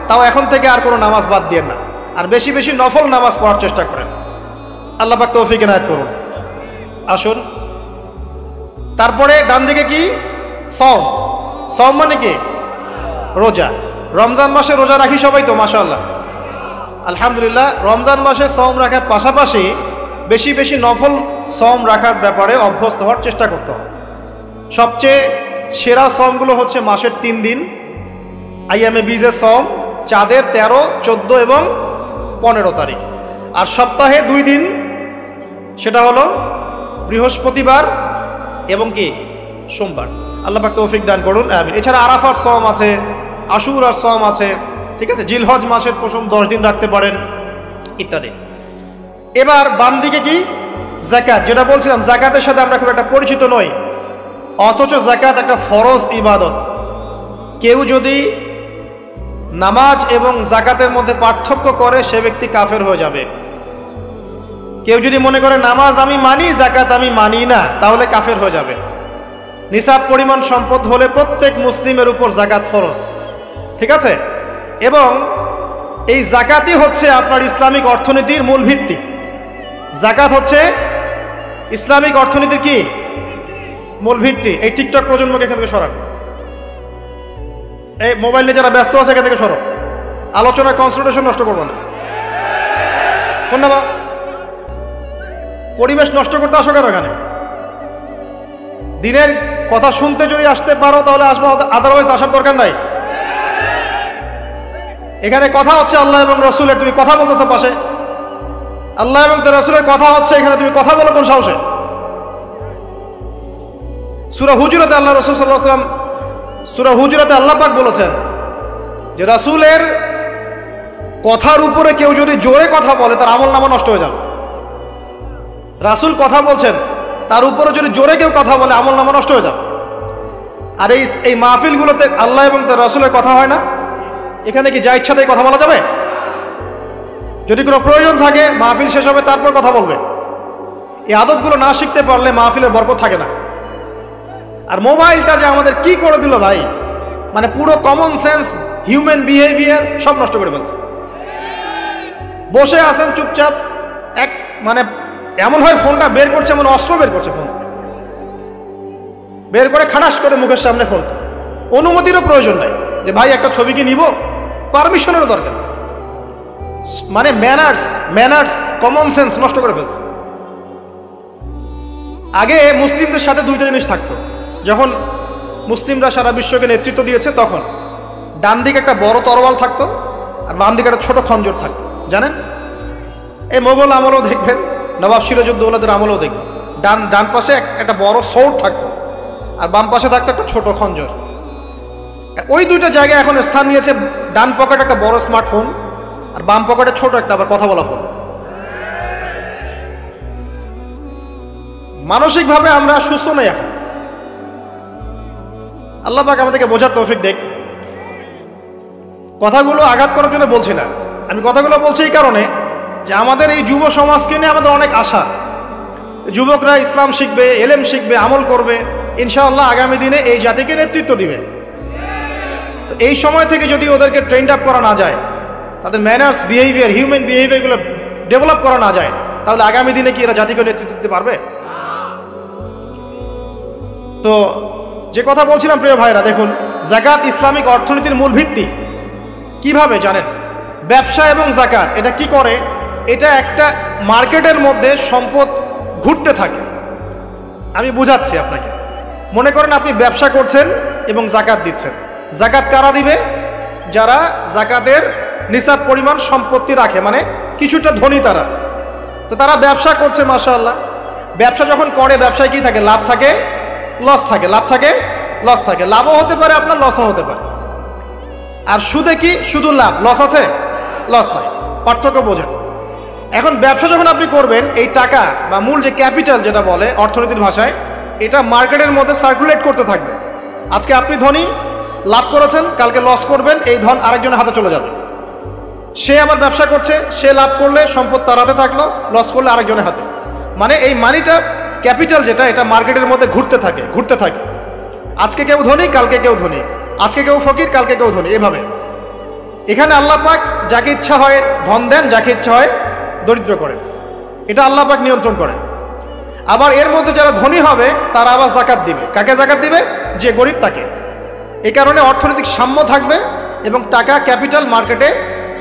Speaker 1: তাও এখন থেকে আর কোনো নামাজ বাদ দিয়ে না, আর বেশি বেশি নফল নামাজ পড়ার চেষ্টা করেন। আল্লাহ পাক তৌফিক এনায়েত করুন। আসুন, তারপরে ডান দিকে কি? সওম। সওম মানে কি? রোজা। রমজান মাসে রোজা রাখি সবাই তো, মাশাআল্লাহ, আলহামদুলিল্লাহ। রমজান মাসে সওম রাখার পাশাপাশি বেশি বেশি নফল সওম রাখার ব্যাপারে অভ্যস্ত হওয়ার চেষ্টা করতে হবে। সবচেয়ে সেরা সওমগুলো হচ্ছে মাসের 3 দিন, আইয়ামে বীজের সওম, চাঁদের 13, 14 এবং 15 তারিখ। আর সপ্তাহে 2 দিন, সেটা হলো বৃহস্পতিবার এবং কি সোমবার। আল্লাহ পাক তৌফিক দান করুন, আমিন। এছাড়া আরাফার সওম আছে, আশুরার সওম আছে, ঠিক আছে, জিলহজ মাসের প্রথম 10 দিন রাখতে পারেন, ইত্যাদি। এবার বাম দিকে কি? যাকাত। যেটা বলছিলাম, যাকাতের সাথে আমরা খুব একটা পরিচিত নই, অথচ যাকাত একটা ফরজ ইবাদত। কেউ যদি নামাজ এবং যাকাতের মধ্যে পার্থক্য করে, সে ব্যক্তি কাফের হয়ে যাবে। কেউ যদি মনে করে নামাজ আমি মানি, যাকাত আমি মানি না, তাহলে কাফের হয়ে যাবে। নিসাব পরিমাণ সম্পদ হলে প্রত্যেক মুসলিমের উপর যাকাত ফরজ, ঠিক আছে। এবং এই জাকাতই হচ্ছে আপনার ইসলামিক অর্থনীতির মূল ভিত্তি। জাকাত হচ্ছে ইসলামিক অর্থনীতির কি মূল ভিত্তি। এই টিকটক প্রজন্মকে এখান থেকে সরান, এই মোবাইল নিয়ে যারা ব্যস্ত আছে এখান থেকে সরো, আলোচনার কনসেন্ট্রেশন নষ্ট করবো না। ধন্যবাদ। পরিবেশ নষ্ট করতে আসো কেন এখানে? দিনের কথা শুনতে যদি আসতে পারো তাহলে আসবো, আদারওয়াইজ আসার দরকার নাই। এখানে কথা হচ্ছে আল্লাহ এবং রসুলের, তুমি কথা বলতেছো পাশে। আল্লাহ এবং রসুলের কথা হচ্ছে, এখানে তুমি কথা বলো কোন সাহসে? সূরা হুজুরাতে আল্লাহ রাসূল সাল্লাল্লাহু আলাইহি ওয়াসাল্লাম, সূরা হুজুরাতে আল্লাহ পাক বলেছেন যে রাসূলের কথার উপরে কেউ যদি জোরে কথা বলে তার আমলনামা নষ্ট হয়ে যাবে। রাসূল কথা বলছেন, তার উপরে যদি জোরে কেউ কথা বলে আমলনামা নষ্ট হয়ে যাবে। আর এই মাহফিলগুলোতে আল্লাহ এবং তার রাসূলের কথা হয় না? এখানে কি যা ইচ্ছা তাই কথা বলা যাবে? যদি কোনো প্রয়োজন থাকে মাহফিল শেষ হবে তারপর কথা বলবে। এই আদবগুলো না শিখতে পারলে মাহফিলের বরকত থাকে না। আর মোবাইলটা যে আমাদের কি করে দিল ভাই, মানে পুরো কমন সেন্স, হিউম্যান বিহেভিয়ার সব নষ্ট করে ফেলছে। বসে আছেন চুপচাপ, মানে এমন হয় ফোনটা বের করছে, এমন অস্ত্র বের করছে, ফোন বের করে খাটাস করে মুখের সামনে ফোনটা। অনুমতিরও প্রয়োজন নাই যে ভাই একটা ছবি কি নিব, পারমিশনেরও দরকার। মানে ম্যানার্স কমন সেন্স নষ্ট করে ফেলছে। আগে মুসলিমদের সাথে দুইটা জিনিস থাকতো। যখন মুসলিমরা সারা বিশ্বকে নেতৃত্ব দিয়েছে তখন ডান দিকে একটা বড় তরোয়াল থাকতো আর বাম দিকে একটা ছোট খঞ্জর থাকতো, জানেন? এই মোগল আমলেও দেখবেন, নবাব সিরাজউদ্দৌলাদের আমলেও দেখবেন, ডান পাশে একটা বড় সৌর থাকতো আর বাম পাশে থাকতো একটা ছোট খঞ্জর। ওই দুইটা জায়গায় এখন স্থান নিয়েছে ডান পকেটে একটা বড় স্মার্টফোন আর বাম পকেটে ছোট একটা আবার কথা বলা ফোন। মানসিকভাবে আমরা সুস্থ নই এখন। আল্লাহ পাক আমাদেরকে বোঝার তৌফিক দেখ। কথাগুলো আঘাত করার জন্য বলছি না, আমি কথাগুলো বলছি এই কারণে যে আমাদের এই যুব সমাজকে নিয়ে আমাদের অনেক আশা। যুবকরা ইসলাম শিখবে, এলেম শিখবে, আমল করবে, ইনশাআল্লাহ আগামী দিনে এই জাতিকে নেতৃত্ব দিবে। তো এই সময় থেকে যদি ওদেরকে ট্রেন্ড আপ করা না যায়, তাদের ম্যানার্স, বিহেভিয়ার, হিউম্যান বিহেভিয়ারগুলো ডেভেলপ করা না যায়, তাহলে আগামী দিনে কি এরা জাতিকে নেতৃত্ব দিতে পারবে? তো যে কথা বলছিলাম প্রিয় ভাইরা, দেখুন যাকাত ইসলামিক অর্থনীতির মূল ভিত্তি। কিভাবে জানেন? ব্যবসা এবং যাকাত এটা কি করে? এটা একটা মার্কেটের মধ্যে সম্পদ ঘুরতে থাকে। আমি বুঝাচ্ছি আপনাকে। মনে করেন আপনি ব্যবসা করছেন এবং যাকাত দিচ্ছেন। যাকাত কারা দিবে? যারা যাকাতের নিসাব পরিমাণ সম্পত্তি রাখে, মানে কিছুটা ধনী তারা। তো তারা ব্যবসা করছে, মাশাআল্লাহ। ব্যবসা যখন করে, ব্যবসায় কি থাকে? লাভ থাকে, লস থাকে, লাভ থাকে, লস থাকে। লাভও হতে পারে আপনার, লসও হতে পারে। আর সুদে কি? শুধু লাভ, লস আছে? লস নাই। পার্থক্য বোঝেন। এখন ব্যবসা যখন আপনি করবেন, এই টাকা বা মূল যে ক্যাপিটাল যেটা বলে অর্থনীতির ভাষায়, এটা মার্কেটের মধ্যে সার্কুলেট করতে থাকবে। আজকে আপনি ধনী, লাভ করেছেন, কালকে লস করবেন, এই ধন আরেকজনের হাতে চলে যাবে। সে আমার ব্যবসা করছে, সে লাভ করলে সম্পদ তার হাতে থাকলো, লস করলে আরেকজনের হাতে। মানে এই মানিটা, ক্যাপিটাল যেটা, এটা মার্কেটের মধ্যে ঘুরতে থাকে। আজকে কেউ ধনী, কালকে কেউ ধনী, আজকে কেউ ফকির, কালকে কেউ ধনী, এভাবে। এখানে আল্লাহ পাক যাকে ইচ্ছা হয় ধন দেন, যাকে ইচ্ছা হয় দরিদ্র করেন। এটা আল্লাহ পাক নিয়ন্ত্রণ করেন। আবার এর মধ্যে যারা ধনী হবে তারা আবার যাকাত দিবে। কাকে যাকাত দিবে? যে গরিব তাকে। এই কারণে অর্থনৈতিক সাম্য থাকবে এবং টাকা, ক্যাপিটাল মার্কেটে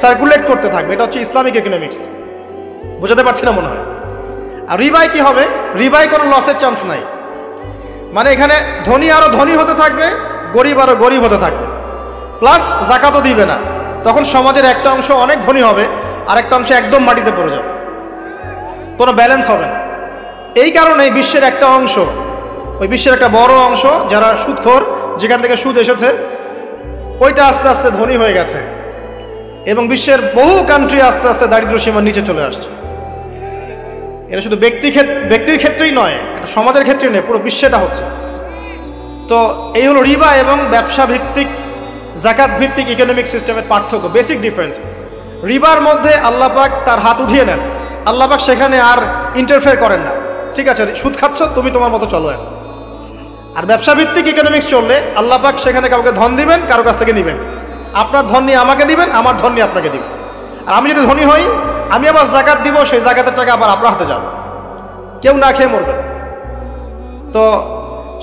Speaker 1: সার্কুলেট করতে থাকবে। এটা হচ্ছে ইসলামিক ইকোনমিক্স। বোঝাতে পারছি না মনে হয়? আর রিবায় কি হবে? রিবায় কোনো লসের চান্স নাই। মানে এখানে ধনী আরো ধনী হতে থাকবে, গরিব আরো গরিব হতে থাকবে, প্লাস যাকাতও দিবে না। তখন সমাজের একটা অংশ অনেক ধনী হবে আর একটা অংশ একদম মাটিতে পড়ে যাবে, কোনো ব্যালেন্স হবে না। এই কারণে বিশ্বের একটা অংশ, ওই বিশ্বের একটা বড় অংশ যারা সুদখোর, যেখান থেকে সুদ এসেছে, ওইটা আস্তে আস্তে ধনী হয়ে গেছে এবং বিশ্বের বহু কান্ট্রি আস্তে আস্তে দারিদ্র্য সীমার নিচে চলে আসছে। এটা শুধু ব্যক্তির ক্ষেত্রেই নয়, এটা সমাজের ক্ষেত্রেই নয়, পুরো বিশ্বেটা হচ্ছে। তো এই হলো রিবা এবং ব্যবসা ভিত্তিক, যাকাত ভিত্তিক ইকোনমিক সিস্টেমের পার্থক্য, বেসিক ডিফারেন্স। রিবার মধ্যে আল্লাহ পাক তার হাত উঠিয়ে নেন, আল্লাহ পাক সেখানে আর ইন্টারফেয়ার করেন না। ঠিক আছে, সুদ খাচ্ছ, তুমি তোমার মতো চলো। আর ব্যবসা ভিত্তিক ইকোনমিক্স চললে আল্লাহ পাক সেখানে কাউকে ধন দিবেন, কারো কাছ থেকে নিবেন। আপনার ধন নিয়ে আমাকে দিবেন, আমার ধন নিয়ে আপনাকে দিবেন। আর আমি যদি ধনী হই, আমি আবার জাকাত দিব, সেই জাকাতের টাকা আবার আপনার হাতে যাবে, কেউ না খেয়ে মরবে। তো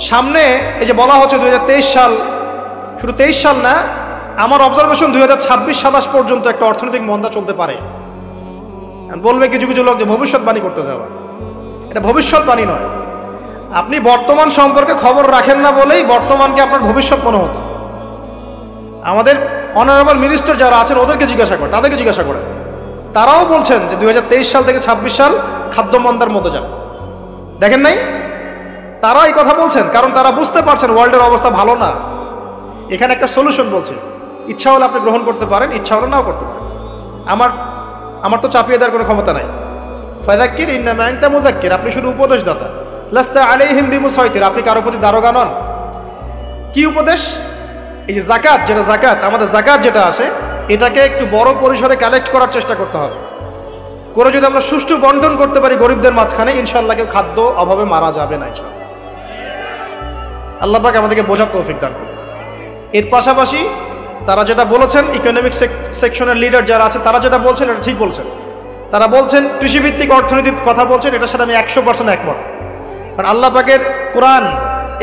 Speaker 1: সামনে এই যে বলা হচ্ছে 2023 সাল, শুধু 23 সাল না, আমার অবজারভেশন 2026-27 পর্যন্ত একটা অর্থনৈতিক মন্দা চলতে পারে। বলবে কিছু কিছু লোক যে ভবিষ্যৎবাণী করতে যাওয়া, এটা ভবিষ্যৎবাণী নয়। আপনি বর্তমান সম্পর্কে খবর রাখেন না বলেই বর্তমানকে আপনার ভবিষ্যৎ মনে হচ্ছে। আমাদের অনারেবল মিনিস্টার যারা আছেন ওদেরকে জিজ্ঞাসা করেন, তাদেরকে জিজ্ঞাসা করেন, তারাও বলছেন যে 2023 সাল থেকে 26 সাল খাদ্য মন্দার মতো যাবে। দেখেন নাই, তারা এই কথা বলছেন কারণ তারা বুঝতে পারছেন ওয়ার্ল্ডের অবস্থা ভালো না। এখানে একটা সলিউশন বলছে, ইচ্ছা হলে আপনি গ্রহণ করতে পারেন, ইচ্ছা হলে নাও করতে পারেন। আমার তো চাপিয়ে দেওয়ার কোনো ক্ষমতা নাই। ফাযাক্কির ইন্নামা আনতা মুযাক্কির, আপনি শুধু উপদেশদাতা। লাস্তা আলাইহিম বিমুসাইতির, আপনি কারো প্রতি দারোগা নন। কি উপদেশ? এই যে জাকাত, যেটা জাকাত, আমাদের জাকাত যেটা আসে, এটাকে একটু বড় পরিসরে কালেক্ট করার চেষ্টা করতে হবে। করে যদি আমরা সুষ্ঠু বন্টন করতে পারি গরিবদের মাঝখানে, ইনশাআল্লাহ কেউ খাদ্য অভাবে মারা যাবে না ইনশাআল্লাহ। আল্লাহ পাক আমাদেরকে বোঝার তৌফিক দান করুন। এর পাশাপাশি তারা যেটা বলেছেন, ইকোনমিক সেকশনের লিডার যারা আছে তারা যেটা বলছেন এটা ঠিক বলছেন। তারা বলছেন কৃষিভিত্তিক অর্থনীতির কথা বলছেন, এটার সাথে আমি 100% একমত। কারণ আল্লাহ পাকের কোরআন,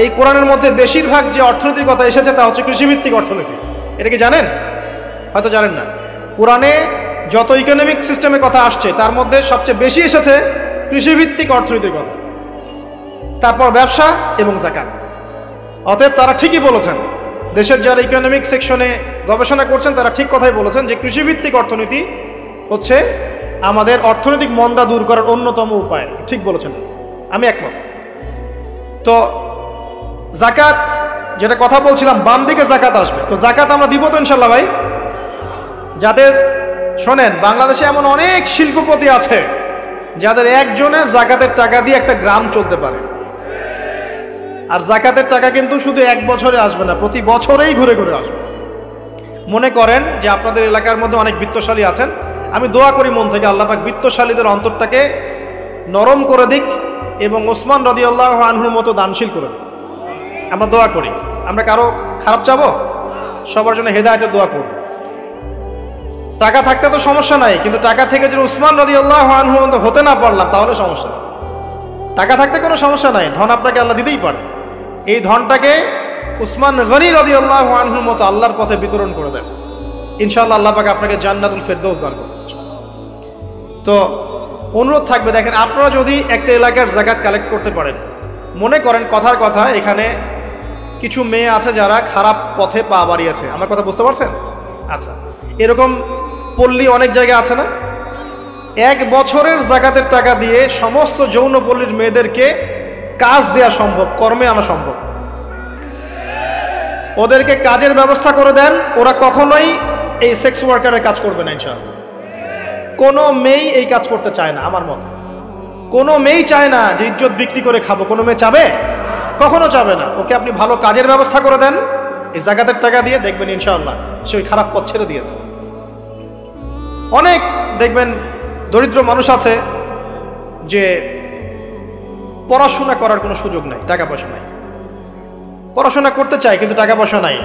Speaker 1: এই কোরআনের মধ্যে বেশিরভাগ যে অর্থনীতির কথা এসেছে তা হচ্ছে কৃষিভিত্তিক অর্থনীতি। এটা কি জানেন? হয়তো জানেন না। কোরআনে যত ইকোনমিক সিস্টেমের কথা আসছে তার মধ্যে সবচেয়ে বেশি এসেছে কৃষিভিত্তিক অর্থনীতির কথা, তারপর ব্যবসা এবং যাকাত। অতএব তারা ঠিকই বলেছেন, দেশের যারা ইকোনমিক সেকশনে গবেষণা করছেন তারা ঠিক কথাই বলেছেন যে কৃষিভিত্তিক অর্থনীতি হচ্ছে আমাদের অর্থনৈতিক মন্দা দূর করার অন্যতম উপায়। ঠিক বলেছেন, আমি একমত। তো যাকাত যেটা কথা বলছিলাম, বাম দিকে যাকাত আসবে, তো যাকাত আমরা দিব তো ইনশাল্লাহ ভাই। যাদের শোনেন, বাংলাদেশে এমন অনেক শিল্পপতি আছে যাদের একজনের যাকাতের টাকা দিয়ে একটা গ্রাম চলতে পারে। আর যাকাতের টাকা কিন্তু শুধু এক বছরে আসবে না, প্রতি বছরেই ঘুরে ঘুরে আসবে। মনে করেন যে আপনাদের এলাকার মধ্যে অনেক বিত্তশালী আছেন, আমি দোয়া করি মন থেকে আল্লাহ পাক বিত্তশালীদের অন্তরটাকে নরম করে দিক এবং ওসমান রাদিয়াল্লাহু আনহুর মতো দানশীল করে দিক। আমরা দোয়া করি, আমরা কারো খারাপ চাবো, সবার জন্য হেদায়েতের দোয়া করব। টাকা থাকতে তো সমস্যা নাই, কিন্তু টাকা থেকে যদি ওসমান রাদিয়াল্লাহু আনহু হতে না পারলাম তাহলে সমস্যা। টাকা থাকতে কোনো সমস্যা নাই, ধন আপনাকে আল্লাহ দিতেই পারে। এই ধনটাকে উসমান গনি রাদিয়াল্লাহু আনহুর মতো আল্লাহর পথে বিতরণ করে দেন, ইনশাআল্লাহ আল্লাহ পাক আপনাকে জান্নাতুল ফেরদৌস দান করবেন। তো অনুরোধ থাকবে, দেখেন আপনারা যদি একটা এলাকার যাকাত কালেক্ট করতে পারেন, মনে করেন কথার কথা এখানে কিছু মেয়ে আছে যারা খারাপ পথে পা বাড়িয়েছে, আমার কথা বুঝতে পারছেন? আচ্ছা, এরকম পল্লী অনেক জায়গায় আছে না? এক বছরের যাকাতের টাকা দিয়ে সমস্ত যৌনপল্লীর মেয়েদেরকে কাজ দেয়া সম্ভব, কর্মে আনা সম্ভব। ওদেরকে কাজের ব্যবস্থা করে দেন, ওরা কখনোই এই সেক্স ওয়ার্কারের কাজ করবে না ইনশাআল্লাহ। কোনো মেয়ে এই কাজ করতে চায় না, আমার মতে কোনো মেয়ে চায় না যে ইজ্জত বিক্রি করে খাবো। কোনো মেয়ে চাবে? কখনো চাবে না। ওকে আপনি ভালো কাজের ব্যবস্থা করে দেন এই যাকাতের টাকা দিয়ে, দেখবেন ইনশাআল্লাহ সে ওই খারাপ পথ ছেড়ে দিয়েছে। অনেক দেখবেন দরিদ্র মানুষ আছে যে পড়াশোনা করার কোনো সুযোগ নাই, টাকা পয়সা নাই, পড়াশোনা করতে চায় কিন্তু টাকা পয়সা নাই,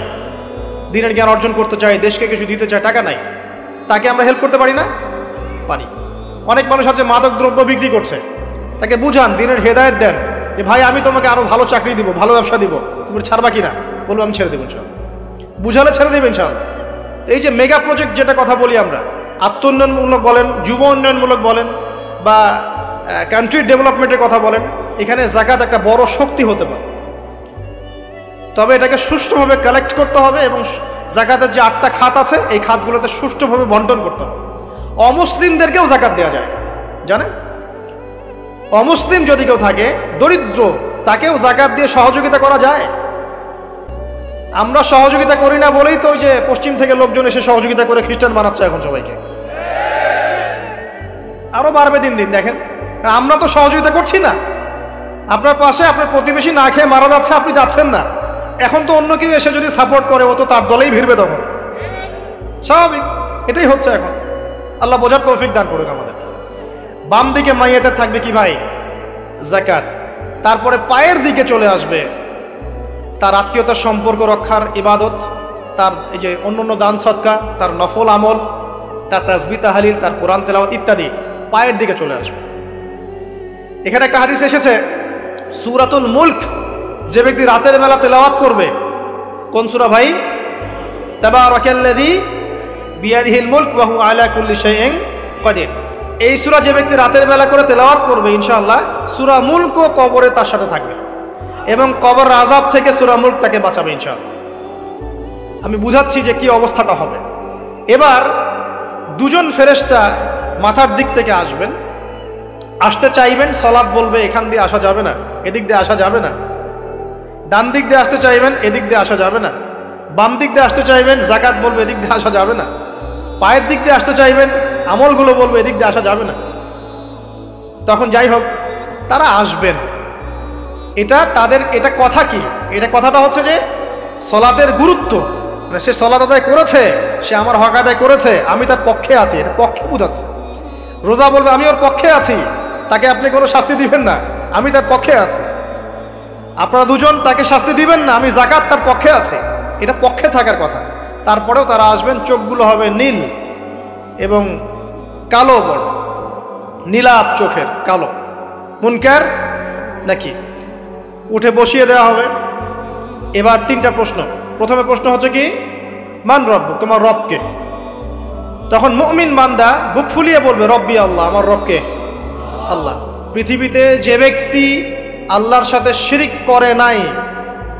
Speaker 1: দিনের জ্ঞান অর্জন করতে চায়, দেশকে কিছু দিতে চায়, টাকা নাই। তাকে আমরা হেল্প করতে পারি না? পারি। অনেক মানুষ আছে মাদক দ্রব্য বিক্রি করছে, তাকে বুঝান, দিনের হেদায়েত দেন যে ভাই আমি তোমাকে আরো ভালো চাকরি দিব, ভালো ব্যবসা দিব, তুমি ছাড়বা কিনা? বলবো আমি ছেড়ে দেবো ইনশাআল্লাহ। বুঝালে ছেড়ে দেবে ইনশাআল্লাহ। এই যে মেগা প্রজেক্ট যেটা কথা বলি আমরা, আত্ম উন্নয়নমূলক বলেন, যুব উন্নয়নমূলক বলেন বা কান্ট্রি ডেভেলপমেন্টের কথা বলেন, এখানে যাকাত একটা বড় শক্তি হতে পারে। তবে এটাকে সুষ্ঠুভাবে কালেক্ট করতে হবে এবং যাকাতের যে 8টা খাত আছে এই খাতগুলোতে সুষ্ঠুভাবে বন্টন করতে হবে। অমুসলিমদেরকেও যাকাত দেওয়া যায়, জানেন? অমুসলিম যদি কেউ থাকে, দরিদ্র, তাকেও যাকাত দিয়ে সহযোগিতা করা যায়। আমরা সহযোগিতা করি না বলেই তো ওই যে পশ্চিম থেকে লোকজন এসে সহযোগিতা করে খ্রিস্টান বানাচ্ছে এখন সবাইকে। আরো বাড়বে দিন দিন, দেখেন আমরা তো সহযোগিতা করছি না। আপনার পাশে আপনার প্রতিবেশী না খেয়ে মারা যাচ্ছে, আপনি যাচ্ছেন না। এখন তো অন্য কেউ এসে যদি সাপোর্ট করে, ও তো তার দলেই ভিড়বে তখন, স্বাভাবিক। এটাই হচ্ছে এখন। আল্লাহ বোঝার তৌফিক দান করুক আমাদের। বাম দিকে মাইয়াতে থাকবে কি ভাই? যাকাত। তারপরে পায়ের দিকে চলে আসবে তার আত্মীয়তার সম্পর্ক রক্ষার ইবাদত, তার এই যে অন্যান্য দান সদকা, তার নফল আমল, তার তাসবিহ তাহলিল, তার কোরআন তেলাওয়াত ইত্যাদি পায়ের দিকে চলে আসবে। এখানে একটা হাদিস এসেছে, সূরাতুল মুলক যে ব্যক্তি রাতের বেলা তেলাওয়াত করবে, কোন সূরা ভাই? তাবারাকাল্লাযী বিয়াদিহিল মুলক ওয়া হুয়া আলা কুল্লি শাইইন কাদির। এই সূরা যে ব্যক্তি রাতের বেলা করে তেলাওয়াত করবে, ইনশাআল্লাহ সূরা মুলকও কবরে তার সাথে থাকবে এবং কবর আযাব থেকে সূরা মুলক তাকে বাঁচাবে ইনশাআল্লাহ। আমি বুঝাচ্ছি যে কি অবস্থাটা হবে। এবার দুজন ফেরেশতা মাথার দিক থেকে আসবেন, আসতে চাইবেন, সালাত বলবে এখান দিয়ে আসা যাবে না, এদিক দিয়ে আসা যাবে না। ডান দিক দিয়ে আসতে চাইবেন, এদিক দিয়ে আসা যাবে না। বাম দিক দিয়ে আসতে চাইবেন, যাকাত বলবে এদিক দিয়ে আসা যাবে না। পায়ের দিক দিয়ে আসতে চাইবেন, আমলগুলো বলবে এদিক দিয়ে আসা যাবে না। তখন যাই হোক তারা আসবেন। এটা কথা কি? এটা কথাটা হচ্ছে যে সলাতের গুরুত্ব, মানে সে সলাত আদায় করেছে, সে আমার হক আদায় করেছে, আমি তার পক্ষে আছি, এটা পক্ষে বুঝাচ্ছে। রোজা বলবে আমি ওর পক্ষে আছি, তাকে আপনি কোনো শাস্তি দিবেন না, আমি তার পক্ষে আছি। আপনারা দুজন তাকে শাস্তি দিবেন না, আমি যাকাত তার পক্ষে আছি, এটা পক্ষে থাকার কথা। তারপরেও তারা আসবেন, চোখগুলো হবে নীল এবং কালো, বড় নীলাপ চোখের, কালো। মুনকার নাকি উঠে বসিয়ে দেওয়া হবে। এবার তিনটা প্রশ্ন। প্রথমে প্রশ্ন হচ্ছে কি, মান রব্বুক, তোমার রবকে? তখন মুমিন বান্দা বুক ফুলিয়ে বলবে রব্বি আল্লাহ, আমার রবকে আল্লাহ। পৃথিবীতে যে ব্যক্তি আল্লাহর সাথে শিরিক করে নাই,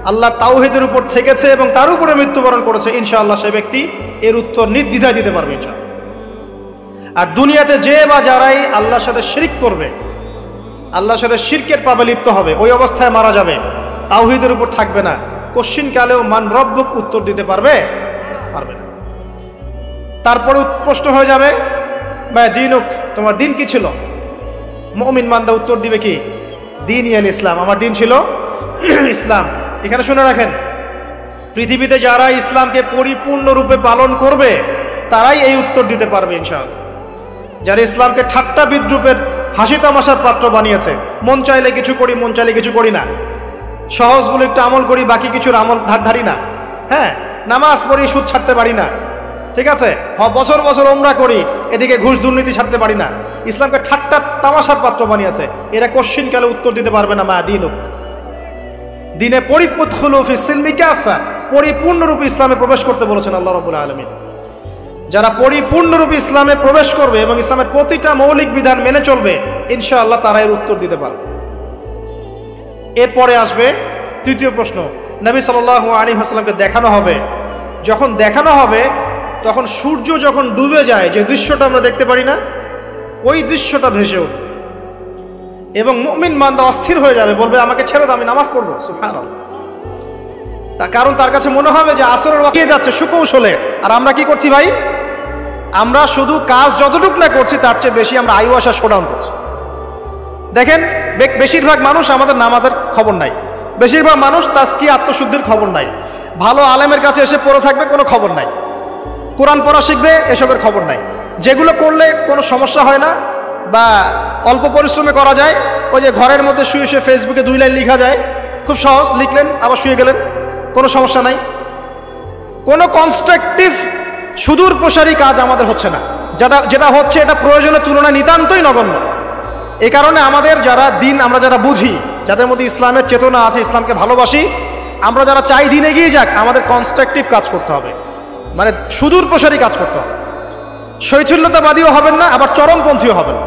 Speaker 1: আল্লাহ তাওহীদের উপর থেকেছে এবং তার উপরে মৃত্যুবরণ করেছে, ইনশাআল্লাহ সে ব্যক্তি এর উত্তর নির্দ্বিধায় দিতে পারবে ইনশাআল্লাহ। আর দুনিয়াতে যে বা যারাই আল্লাহর সাথে শিরিক করবে, আল্লাহর সাথে শিরকের পাবে লিপ্ত হবে, ওই অবস্থায় মারা যাবে, তাওহীদের উপর থাকবে না, কোশ্চিনকালেও মান রব্বুক উত্তর দিতে পারবে না। তারপরে প্রশ্ন হয়ে যাবে মা দীনুক, তোমার দিন কি ছিল? মুমিন বান্দা উত্তর দিবে কি, দীনই আল ইসলাম, আমার দিন ছিল ইসলাম। এখানে শুনে রাখেন, পৃথিবীতে যারা ইসলামকে পরিপূর্ণরূপে পালন করবে তারাই এই উত্তর দিতে পারবে ইনশাআল্লাহ। যারা ইসলামকে ঠাট্টা বিদ্রুপের হাসি তামাশার পাত্র বানিয়েছে, মন চাইলে কিছু করি, মন চাইলে কিছু করি না, সহজগুলো একটু আমল করি, বাকি কিছুর আমল ধারি না, হ্যাঁ, নামাজ পড়ি, সুদ ছাড়তে পারি না, ঠিক আছে, বছর বছর ওমরা করি, এদিকে ঘুষ দুর্নীতি ছাড়তে পারি না, ইসলামকে ঠাট্টা তামাশার পাত্র বানিয়েছে, এরা কোশ্চিনকালে উত্তর দিতে পারবে না মা দীনুক, দিনে পরিপূর্ণরূপে ইসলামে প্রবেশ করতে বলেছেন আল্লাহ রাব্বুল আলামিন। যারা পরিপূর্ণরূপে ইসলামে প্রবেশ করবে এবং ইসলামের প্রতিটা মৌলিক বিধান মেনে চলবে, ইনশাআল্লাহ তারা এর উত্তর দিতে পারবে। এরপরে আসবে তৃতীয় প্রশ্ন। নবী সাল্লাল্লাহু আলাইহি ওয়াসাল্লামকে দেখানো হবে, যখন দেখানো হবে তখন সূর্য যখন ডুবে যায়, যে দৃশ্যটা আমরা দেখতে পারি না, ওই দৃশ্যটা ভেসে উঠবে এবং মুমিন বান্দা অস্থির হয়ে যাবে, বলবে আমাকে ছেড়ে দাও, আমি নামাজ পড়বো। সুবহানাল্লাহ। কারণ তার কাছে মনে হবে যে আসরের ওয়াক্ত যাচ্ছে সুকৌশলে, আর আমরা কি করছি ভাই? আমরা শুধু কাজ যতটুকু না করছি তার চেয়ে বেশি আমরা আয়ু আশা শোডাউন করছি। দেখেন বেশিরভাগ মানুষ আমাদের নামাজের খবর নাই, বেশিরভাগ মানুষ তাজকি আত্মশুদ্ধির খবর নাই, ভালো আলেমের কাছে এসে পড়ে থাকবে কোনো খবর নাই, কোরআন পড়া শিখবে এসবের খবর নাই, যেগুলো করলে কোনো সমস্যা হয় না বা অল্প পরিশ্রমে করা যায়, ওই যে ঘরের মধ্যে শুয়ে শুয়ে ফেসবুকে 2 লাইন লেখা যায়, খুব সহজ, লিখলেন আবার শুয়ে গেলেন, কোনো সমস্যা নাই। কোনো কনস্ট্রাকটিভ সুদূর প্রসারী কাজ আমাদের হচ্ছে না, যেটা হচ্ছে এটা প্রয়োজনের তুলনায় নিতান্তই নগণ্য। এই কারণে আমাদের যারা দিন, আমরা যারা বুঝি, যাদের মধ্যে ইসলামের চেতনা আছে, ইসলামকে ভালোবাসি, আমরা যারা চাই দিন এগিয়ে যাক, আমাদের কনস্ট্রাকটিভ কাজ করতে হবে, মানে সুদূর প্রসারী কাজ করতে হবে। শৈথিল্যতাবাদীও হবেন না, আবার চরমপন্থীও হবেন না,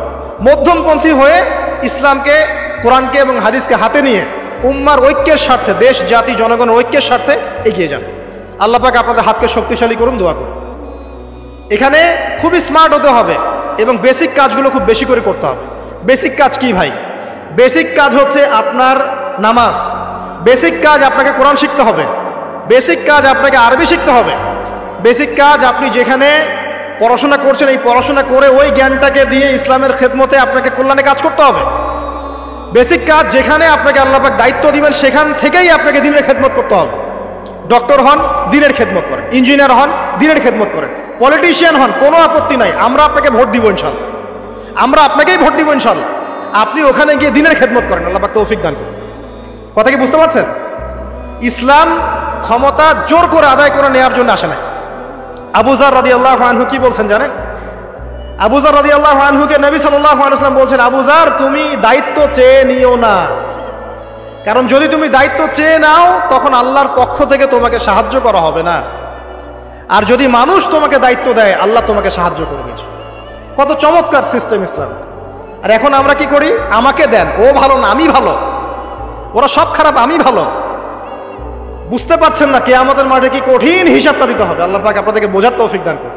Speaker 1: মধ্যমপন্থী হয়ে ইসলামকে, কোরআনকে এবং হাদিসকে হাতে নিয়ে উম্মার ঐক্যের স্বার্থে, দেশ জাতি জনগণের ঐক্যের স্বার্থে এগিয়ে যান। আল্লাহ পাক আপনাদের হাতকে শক্তিশালী করুন, দোয়া করুন। এখানে খুবই স্মার্ট হতে হবে এবং বেসিক কাজগুলো খুব বেশি করে করতে হবে। বেসিক কাজ কি ভাই? বেসিক কাজ হচ্ছে আপনার নামাজ, বেসিক কাজ আপনাকে কোরআন শিখতে হবে, বেসিক কাজ আপনাকে আরবি শিখতে হবে, বেসিক কাজ আপনি যেখানে পড়াশোনা করছেন এই পড়াশোনা করে ওই জ্ঞানটাকে দিয়ে ইসলামের খেদমতে আপনাকে কল্যাণে কাজ করতে হবে। বেসিক কাজ যেখানে আপনাকে আল্লাহ পাক দায়িত্ব দিবেন সেখান থেকেই আপনাকে দিনের খেদমত করতে হবে। ডক্টর হন, দিনের খেদমত করেন, ইঞ্জিনিয়ার হন, দিনের খেদমত করেন, পলিটিশিয়ান হন, কোনো আপত্তি নাই, আমরা আপনাকে ভোট দিব ইনশাআল্লাহ, আমরা আপনাকেই ভোট দিব ইনশাআল্লাহ, আপনি ওখানে গিয়ে দিনের খেদমত করেন, আল্লাহ পাক তৌফিক দান করুন। কথা কি বুঝতে পারছেন? ইসলাম ক্ষমতা জোর করে আদায় করে নেওয়ার জন্য আসে নাই। আবু যার রাদিয়াল্লাহু আনহু কি বলছেন জানেন? আবু যার রাদিয়াল্লাহু আনহুকে নবী সাল্লাল্লাহু আলাইহি ওয়াসাল্লাম বলছেন, আবু যার তুমি দায়িত্ব চেয়ে নিও না, কারণ যদি তুমি দায়িত্ব চেয়ে নাও তখন আল্লাহর পক্ষ থেকে তোমাকে সাহায্য করা হবে না, আর যদি মানুষ তোমাকে দায়িত্ব দেয় আল্লাহ তোমাকে সাহায্য করবে। কত চমৎকার সিস্টেম ইসলাম। আর এখন আমরা কি করি, আমাকে দেন, ও ভালো না আমি ভালো, ওরা সব খারাপ আমি ভালো। বুঝতে পারছেন না কিয়ামতের মাঠে কি কঠিন হিসাবটা দিতে হবে। আল্লাহ পাক আপনাদেরকে বোঝার তৌফিক দান করুন।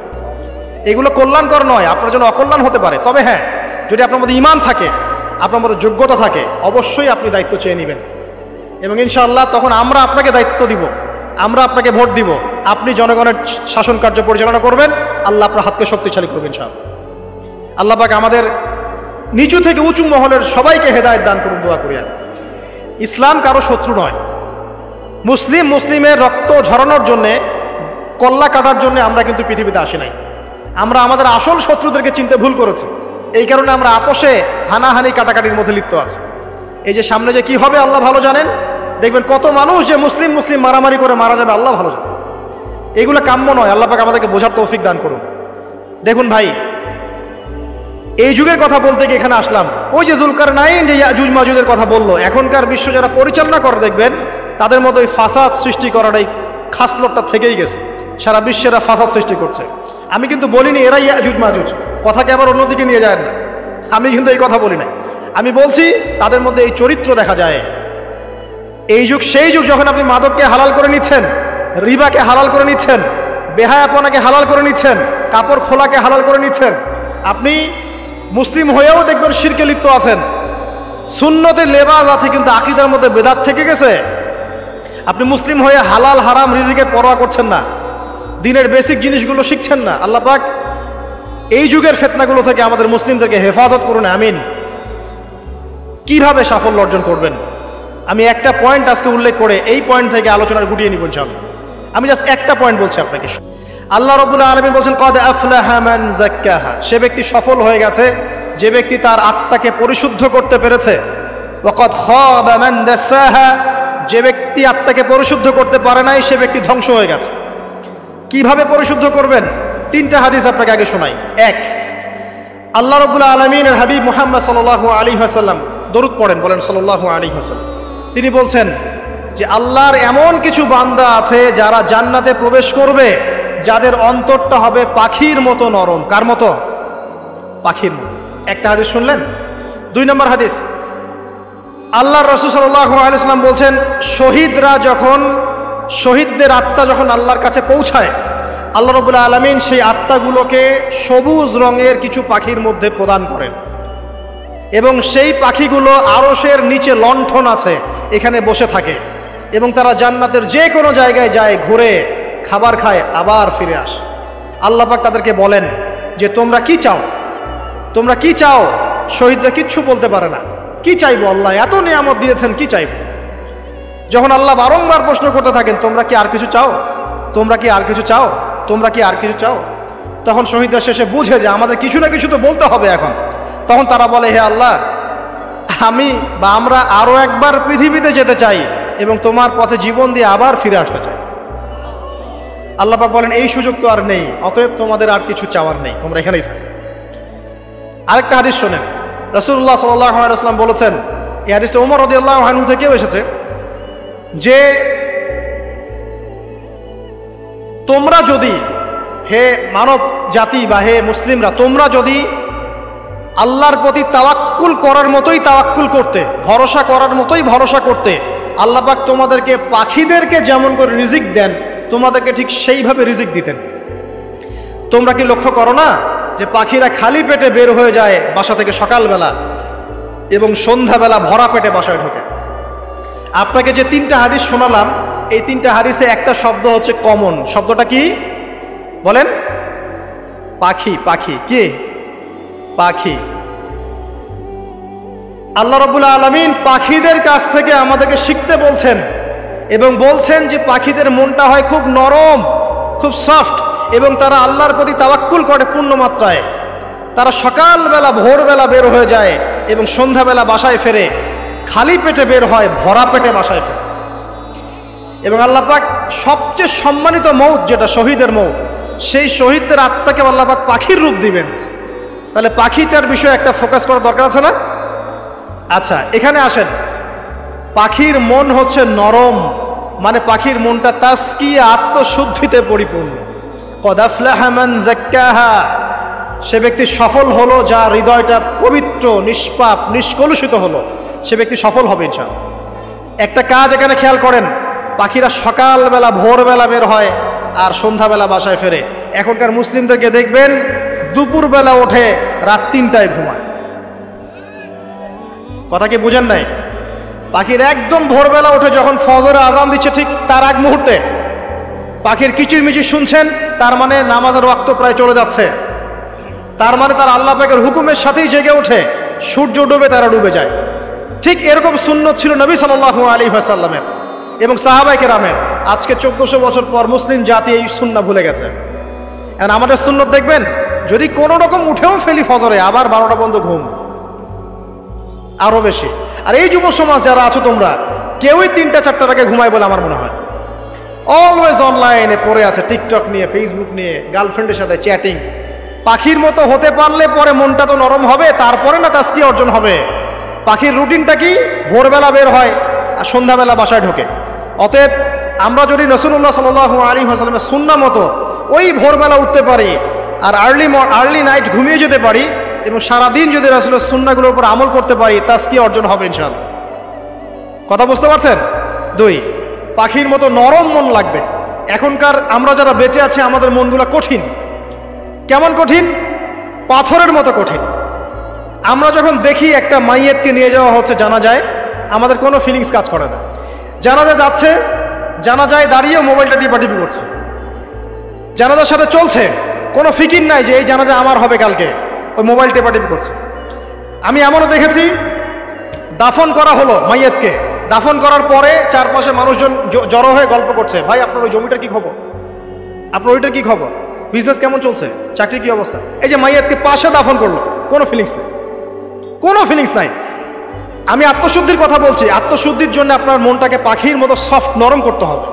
Speaker 1: এগুলো কল্যাণকর নয়, আপনার জন্য অকল্যাণ হতে পারে। তবে হ্যাঁ, যদি আপনার মধ্যে ঈমান থাকে, আপনার মধ্যে যোগ্যতা থাকে, অবশ্যই আপনি দায়িত্ব চেয়ে নেবেন, এবং ইনশাআল্লাহ তখন আমরা আপনাকে দায়িত্ব দিব, আমরা আপনাকে ভোট দিব, আপনি জনগণের শাসন কার্য পরিচালনা করবেন, আল্লাহ আপনার হাতকে শক্তিশালী করবেন ইনশাআল্লাহ। আল্লাহ পাক আমাদের নিচু থেকে উঁচু মহলের সবাইকে হেদায়েত দান করুন, দোয়া করি। ইসলাম কারো শত্রু নয়। মুসলিমের রক্ত ঝরানোর জন্যে, কল্লা কাটার জন্য আমরা কিন্তু পৃথিবীতে আসি নাই। আমরা আমাদের আসল শত্রুদেরকে চিনতে ভুল করেছি, এই কারণে আমরা আপোষে হানাহানি কাটাকাটির মধ্যে লিপ্ত আছি। এই যে সামনে যে কি হবে আল্লাহ ভালো জানেন, দেখবেন কত মানুষ যে মুসলিম মারামারি করে মারা যাবে আল্লাহ ভালো জানেন। এগুলো কাম্য নয়। আল্লাহ পাক আমাদেরকে বোঝার তৌফিক দান করুন। দেখুন ভাই, এই যুগের কথা বলতে গিয়ে এখানে আসলাম। ওই যে যুলকারনাইন যে ইয়াজুজ মাজুজের কথা বললো, এখনকার বিশ্ব যারা পরিচালনা করে দেখবেন তাদের মধ্যে ওই ফাসাদ সৃষ্টি করার এই খাসলতটা থেকেই গেছে। সারা বিশ্বেরা ফাসাদ সৃষ্টি করছে। আমি কিন্তু বলিনি এরাই ইয়াজুজ মাজুজ, কথাকে আবার অন্যদিকে নিয়ে যায় না, আমি কিন্তু এই কথা বলি না। আমি বলছি তাদের মধ্যে এই চরিত্র দেখা যায়। এই যুগ সেই যুগ যখন আপনি মাদককে হালাল করে নিচ্ছেন, রিবাকে হালাল করে নিচ্ছেন, বেহায়াপনাকে হালাল করে নিচ্ছেন, কাপড় খোলাকে হালাল করে নিচ্ছেন। আপনি মুসলিম হয়েও দেখবেন শিরকে লিপ্ত আছেন, সুন্নতে লেবাস আছে কিন্তু আকীদার মধ্যে বেদাত থেকে গেছে। আপনি মুসলিম হয়ে হালাল হারাম রিজিকের পরোয়া করছেন না, দিনের বেসিক জিনিসগুলো শিখছেন না। আল্লাহ পাক এই যুগের ফিতনাগুলো থেকে আমাদের মুসলিমদেরকে হেফাজত করুন, আমিন। কিভাবে সাফল্য অর্জন করবেন, আমি একটা পয়েন্ট আজকে উল্লেখ করে এই পয়েন্ট থেকে আলোচনার গুটিয়ে নিব ইনশাআল্লাহ। আমি জাস্ট একটা পয়েন্ট বলছি আপনাকে। আল্লাহ রাব্বুল আলামিন বলেন, ক্বাদ আফলাহা মান যাক্কাহা, সে ব্যক্তি সফল হয়ে গেছে যে ব্যক্তি তার আত্মাকে পরিশুদ্ধ করতে পেরেছে। ওয়া ক্বাদ খাবা মান দাসাহা, যে ব্যক্তি আত্মাকে পরিশুদ্ধ করতে পারে নাই সে ব্যক্তি ধ্বংস হয়ে গেছে। কিভাবে পরিশুদ্ধ করবেন, তিনটা হাদিস আপনাকে আগে শোনাই। এক, আল্লাহ রাব্বুল আলামিনের হাবিব মুহাম্মদ সাল্লাল্লাহু আলাইহি ওয়াসাল্লাম দরুদ পড়েন, বলেন সাল্লাল্লাহু আলাইহি ওয়াসাল্লাম। তিনি বলছেন যে আল্লাহর এমন কিছু বান্দা আছে যারা জান্নাতে প্রবেশ করবে, যাদের অন্তরটা হবে পাখির মতো নরম। কার মতো? পাখির মতো। একটা হাদিস শুনলেন। দুই নম্বর হাদিস, আল্লাহর রাসূল সাল্লাল্লাহু আলাইহি ওয়াসাল্লাম বলছেন, শহীদদের আত্মা যখন আল্লাহর কাছে পৌঁছায়, আল্লাহ রাব্বুল আলামিন সেই আত্মাগুলোকে সবুজ রঙের কিছু পাখির মধ্যে প্রদান করেন, এবং সেই পাখিগুলো আরশের নিচে লণ্ঠন আছে, এখানে বসে থাকে, এবং তারা জান্নাতের যে কোনো জায়গায় যায়, ঘুরে খাবার খায়, আবার ফিরে আসে। আল্লাহ পাক তাদেরকে বলেন যে তোমরা কি চাও, তোমরা কি চাও? শহীদরা কিচ্ছু বলতে পারে না, কি চাইবো, আল্লাহ এত নিয়ামত দিয়েছেন, কি চাইবো? যখন আল্লাহ বারংবার প্রশ্ন করতে থাকেন, তোমরা কি আর কিছু চাও, তোমরা কি আর কিছু চাও, তোমরা কি আর কিছু চাও, তখন শহীদরা শেষে বুঝে যে আমাদের কিছু না কিছু তো বলতে হবে এখন। তখন তারা বলে, হে আল্লাহ, আমরা আরো একবার পৃথিবীতে যেতে চাই এবং তোমার পথে জীবন দিয়ে আবার ফিরে আসতে চাই। আল্লাহ পাক বলেন, এই সুযোগ তো আর নেই, অতএব তোমাদের আর কিছু চাওয়ার নেই, তোমরা এখানেই থাকো। আরেকটা হাদিস শোনেন, রাসূলুল্লাহ সাল্লাল্লাহু আলাইহি ওয়াসাল্লাম বলেছেন, এই হাদিসটা ওমর রাদিয়াল্লাহু আনহু থেকেও এসেছে, যে তোমরা যদি, হে মানব জাতি বা হে মুসলিমরা, তোমরা যদি আল্লাহর প্রতি তাওয়াক্কুল করার মতোই তাওয়াক্কুল করতে, ভরসা করার মতোই ভরসা করতে, আল্লাহ পাক তোমাদেরকে পাখিদেরকে যেমন করে রিজিক দেন, তোমাদেরকে ঠিক সেইভাবে রিজিক দিতেন। তোমরা কি লক্ষ্য করো না যে পাখিরা খালি পেটে বের হয়ে যায় বাসা থেকে সকালবেলা, এবং সন্ধ্যাবেলা ভরা পেটে বাসায় ঢোকে? আপনাকে যে তিনটা হাদিস শোনালাম, এই তিনটা হাদিসে একটা শব্দ হচ্ছে কমন। শব্দটা কি বলেন? পাখি। পাখি কি? পাখি। আল্লাহ রাব্বুল আলামিন পাখিদের কাছ থেকে আমাদেরকে শিখতে বলছেন, এবং বলছেন যে পাখিদের মনটা হয় খুব নরম, খুব সফট, এবং তারা আল্লাহর প্রতি তাওয়াক্কুল করে পূর্ণ মাত্রায়। তারা সকালবেলা ভোরবেলা বের হয়ে যায় এবং সন্ধ্যাবেলা বাসায় ফেরে, খালি পেটে বের হয়, ভরা পেটে বাসায় ফেরে। এবং আল্লাহ পাক সবচেয়ে সম্মানিত মৌত যেটা শহীদের মৌত, সেই শহীদদের আত্মাকে আল্লাহ পাক পাখির রূপ দিবেন। তাহলে পাখিটার বিষয়ে একটা ফোকাস করা দরকার আছে না? আচ্ছা, এখানে আসেন। পাখির মন হচ্ছে নরম, মানে পাখির মনটা তাসকিয়া, আত্মশুদ্ধিতে পরিপূর্ণ। কদ আফলাহা মান যাক্কাহা, সে ব্যক্তি সফল হলো যার হৃদয়টা পবিত্র, নিষ্পাপ, নিষ্কলুষিত হলো, সে ব্যক্তি সফল হবে ইনশাআল্লাহ। একটা কাজ এখানে খেয়াল করেন, পাখিরা সকালবেলা ভোরবেলা বের হয় আর সন্ধ্যাবেলা বাসায় ফেরে। এখনকার মুসলিমদেরকে দেখবেন দুপুরবেলা ওঠে, রাত 3টায় ঘুমায়। কথা কি বুঝেন নাই? পাখির একদম ভোরবেলা ওঠে, যখন ফজরের আজান দিচ্ছে ঠিক তার আগ মুহূর্তে পাখির কিচিরমিচির শুনছেন, তার মানে নামাজের ওয়াক্ত প্রায় চলে যাচ্ছে, তার মানে তার আল্লাহ পাকের হুকুমের সাথেই জেগে ওঠে। সূর্য ডুবে তারা ডুবে যায়। ঠিক এরকম সুন্নত ছিল নবী সাল্লাল্লাহু আলাইহি ওয়াসাল্লামের এবং সাহাবায়ে কেরামের। আজকে 1400 বছর পর মুসলিম জাতি এই সুন্নাহ ভুলে গেছে। আর আমাদের সুন্নত দেখবেন, যদি কোনো রকম উঠেও ফেলি ফজরে, আবার 12টা পর্যন্ত ঘুম, আরো বেশি। আর এই যুব সমাজ যারা আছো তোমরা, কেউই 3টা-4টার আগে ঘুমায় বলে আমার মনে হয়। অলওয়েজ অনলাইনে পড়ে আছে, টিকটক নিয়ে, ফেসবুক নিয়ে, গার্লফ্রেন্ডের সাথে চ্যাটিং। পাখির মতো হতে পারলে পরে মনটা তো নরম হবে, তারপরে না তাসকিয়া অর্জন হবে। পাখির রুটিনটা কি? ভোরবেলা বের হয় আর সন্ধ্যাবেলা বাসায় ঢোকে। অতএব আমরা যদি রাসূলুল্লাহ সাল্লাল্লাহু আলাইহি ওয়াসাল্লামের সুন্নাহ মতো ওই ভোরবেলা উঠতে পারি আর আর্লি নাইট ঘুমিয়ে যেতে পারি এবং সারাদিন যদি রাসূলের সুন্নাহগুলোর উপর আমল করতে পারি, তাসকিয়া অর্জন হবে ইনশাআল্লাহ। কথা বুঝতে পারছেন? 2, পাখির মতো নরম মন লাগবে। এখনকার আমরা যারা বেঁচে আছি, আমাদের মনগুলো কঠিন। কেমন কঠিন? পাথরের মতো কঠিন। আমরা যখন দেখি একটা মাইয়েতকে নিয়ে যাওয়া হচ্ছে জানাজায়, আমাদের কোনো ফিলিংস কাজ করে না। জানাজায় যাচ্ছে, জানাজায় দাঁড়িয়ে মোবাইলটা টিপাটিপি করছে, জানাজার সাথে চলছে, কোনো ফিকির নাই যে এই জানাজা আমার হবে কালকে, ওই মোবাইল টেপাটিপি করছে। আমি এমনও দেখেছি, দাফন করা হলো মাইয়েতকে, দাফন করার পরে চারপাশে মানুষজন জড়ো হয়ে গল্প করছে, ভাই আপনার ওই জমিটার কি খবর, আপনার ওইটার কি খবর, বিজনেস কেমন চলছে, চাকরির কি অবস্থা। এই যে মাইয়াতকে পাশে দাফন করলো, কোনো ফিলিংস নেই, কোনো ফিলিংস নাই। আমি আত্মশুদ্ধির কথা বলছি। আত্মশুদ্ধির জন্য আপনার মনটাকে পাখির মতো সফট, নরম করতে হবে।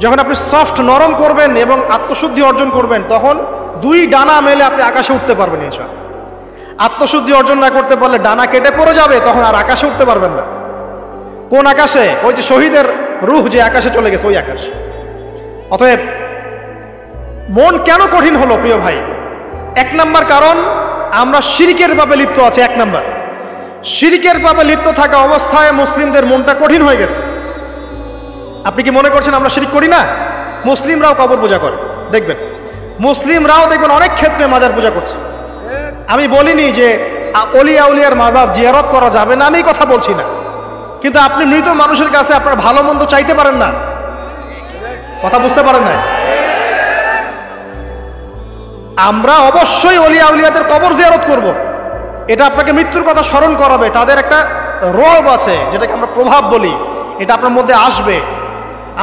Speaker 1: যখন আপনি সফট, নরম করবেন এবং আত্মশুদ্ধি অর্জন করবেন, তখন 2 ডানা মেলে আপনি আকাশে উঠতে পারবেন ইনশাআল্লাহ। আত্মশুদ্ধি অর্জন না করতে পারলে ডানা কেটে পড়ে যাবে, তখন আর আকাশে উঠতে পারবেন না। কোন আকাশে? ওই যে শহীদের রূহ যে আকাশে চলে গেছে, ওই আকাশ। অতএব মন কেন কঠিন হলো প্রিয় ভাই? 1 নাম্বার কারণ, আমরা শিরকের পাপে লিপ্ত আছি। 1 নাম্বার, শিরকের পাপে লিপ্ত থাকা অবস্থায় মুসলিমদের মনটা কঠিন হয়ে গেছে। আপনি কি মনে করছেন আমরা শিরক করি না? মুসলিমরাও কবর পূজা করে, দেখবেন মুসলিমরাও দেখবেন অনেক ক্ষেত্রে মাজার পূজা করছে। আমি বলিনি যে অলিয়া উলিয়ার মাজার জিয়ারত করা যাবে না, আমি কথা বলছি না, কিন্তু আপনি মৃত মানুষের কাছে আপনার ভালো মন্দ চাইতে পারেন না। কথা বুঝতে পারেন না? আমরা অবশ্যই অলিয়া উলিয়াদের কবর জিয়ারত করব। এটা আপনাকে মৃত্যুর কথা স্মরণ করাবে, তাদের একটা রব আছে যেটাকে আমরা প্রভাব বলি, এটা আপনার মধ্যে আসবে।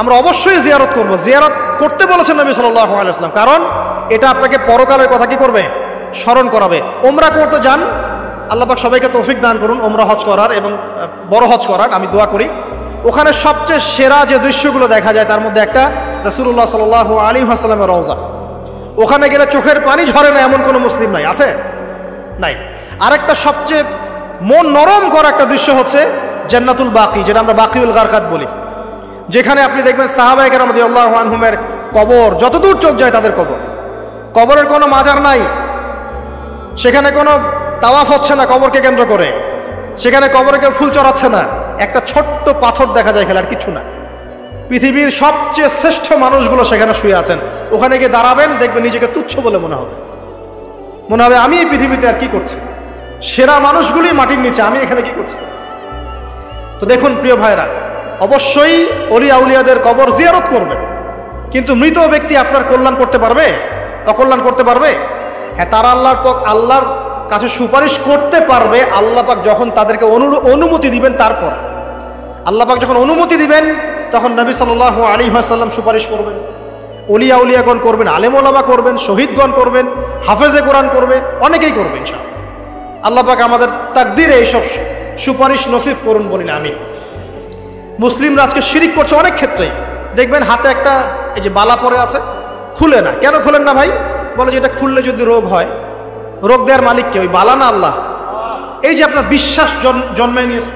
Speaker 1: আমরা অবশ্যই জিয়ারত করব। জিয়ারত করতে বলেছেন নবী সাল্লাল্লাহু আলাইহি ওয়াসাল্লাম, কারণ এটা আপনাকে পরকালের কথা কি করবে? স্মরণ করাবে। ওমরা করতে যান, আল্লাহ পাক সবাইকে তৌফিক দান করুন ওমরা হজ করার এবং বড় হজ করার, আমি দোয়া করি। ওখানে সবচেয়ে সেরা যে দৃশ্যগুলো দেখা যায় তার মধ্যে একটা রাসূলুল্লাহ সাল্লাল্লাহু আলাইহি ওয়াসাল্লামের রওজা। ওখানে গেলে চোখের পানি ঝরে না এমন কোনো মুসলিম নাই, আছে? নাই। আরেকটা সবচেয়ে মন নরম করা একটা দৃশ্য হচ্ছে জান্নাতুল বাকি, যেটা আমরা বাকিউল গারকাত বলি, যেখানে আপনি দেখবেন সাহাবায়ে কেরাম রাদিয়াল্লাহু আনহুমের কবর, যতদূর চোখ যায় তাদের কবর। কবরের কোনো মাজার নাই, সেখানে কোনো তাওয়াফ হচ্ছে না কবরকে কেন্দ্র করে, সেখানে কবরে কেউ ফুল চড়াচ্ছে না, একটা ছোট্ট পাথর দেখা যায় খেলে, আর কিছু না। পৃথিবীর সবচেয়ে শ্রেষ্ঠ মানুষগুলো সেখানে শুয়ে আছেন। ওখানে গিয়ে দাঁড়াবেন, দেখবেন নিজেকে তুচ্ছ বলে মনে হবে, মনে হবে আমি এই পৃথিবীতে আর কি করছি, সেরা মানুষগুলি মাটির নিচে, আমি এখানে কি করছি। তো দেখুন প্রিয় ভাইরা, অবশ্যই অলিয়া উলিয়াদের কবর জিয়ারত করবেন, কিন্তু মৃত ব্যক্তি আপনার কল্যাণ করতে পারবে? অকল্যাণ করতে পারবে? হ্যাঁ, তারা আল্লাহর কাছে সুপারিশ করতে পারবে আল্লাহ পাক যখন তাদেরকে অনুমতি দিবেন। তারপর আল্লাহ পাক যখন অনুমতি দিবেন, তখন নবী সাল্লাল্লাহু আলাইহি ওয়াসাল্লাম সুপারিশ করবেন, অলিয়া উলিয়াগণ করবেন, আলেম ওলামা করবেন, শহীদগণ করবেন, হাফেজে কোরআন করবে, অনেকেই করবেন ইনশাআল্লাহ। আল্লাহ পাক আমাদের তাকদীরে এইসব সুপারিশ নসিব করুন বলি না আমি। মুসলিমরা আজকে শিরিক করছে অনেক ক্ষেত্রেই। দেখবেন হাতে একটা এই যে বালা পরে আছে, খুলে না। কেন খুলেন না ভাই? বলে যে এটা খুললে যদি রোগ হয়, রোগ দেওয়ার মালিক কে? ওই বালা না আল্লাহ? এই যে আপনার বিশ্বাস জন্মে নিয়েছে,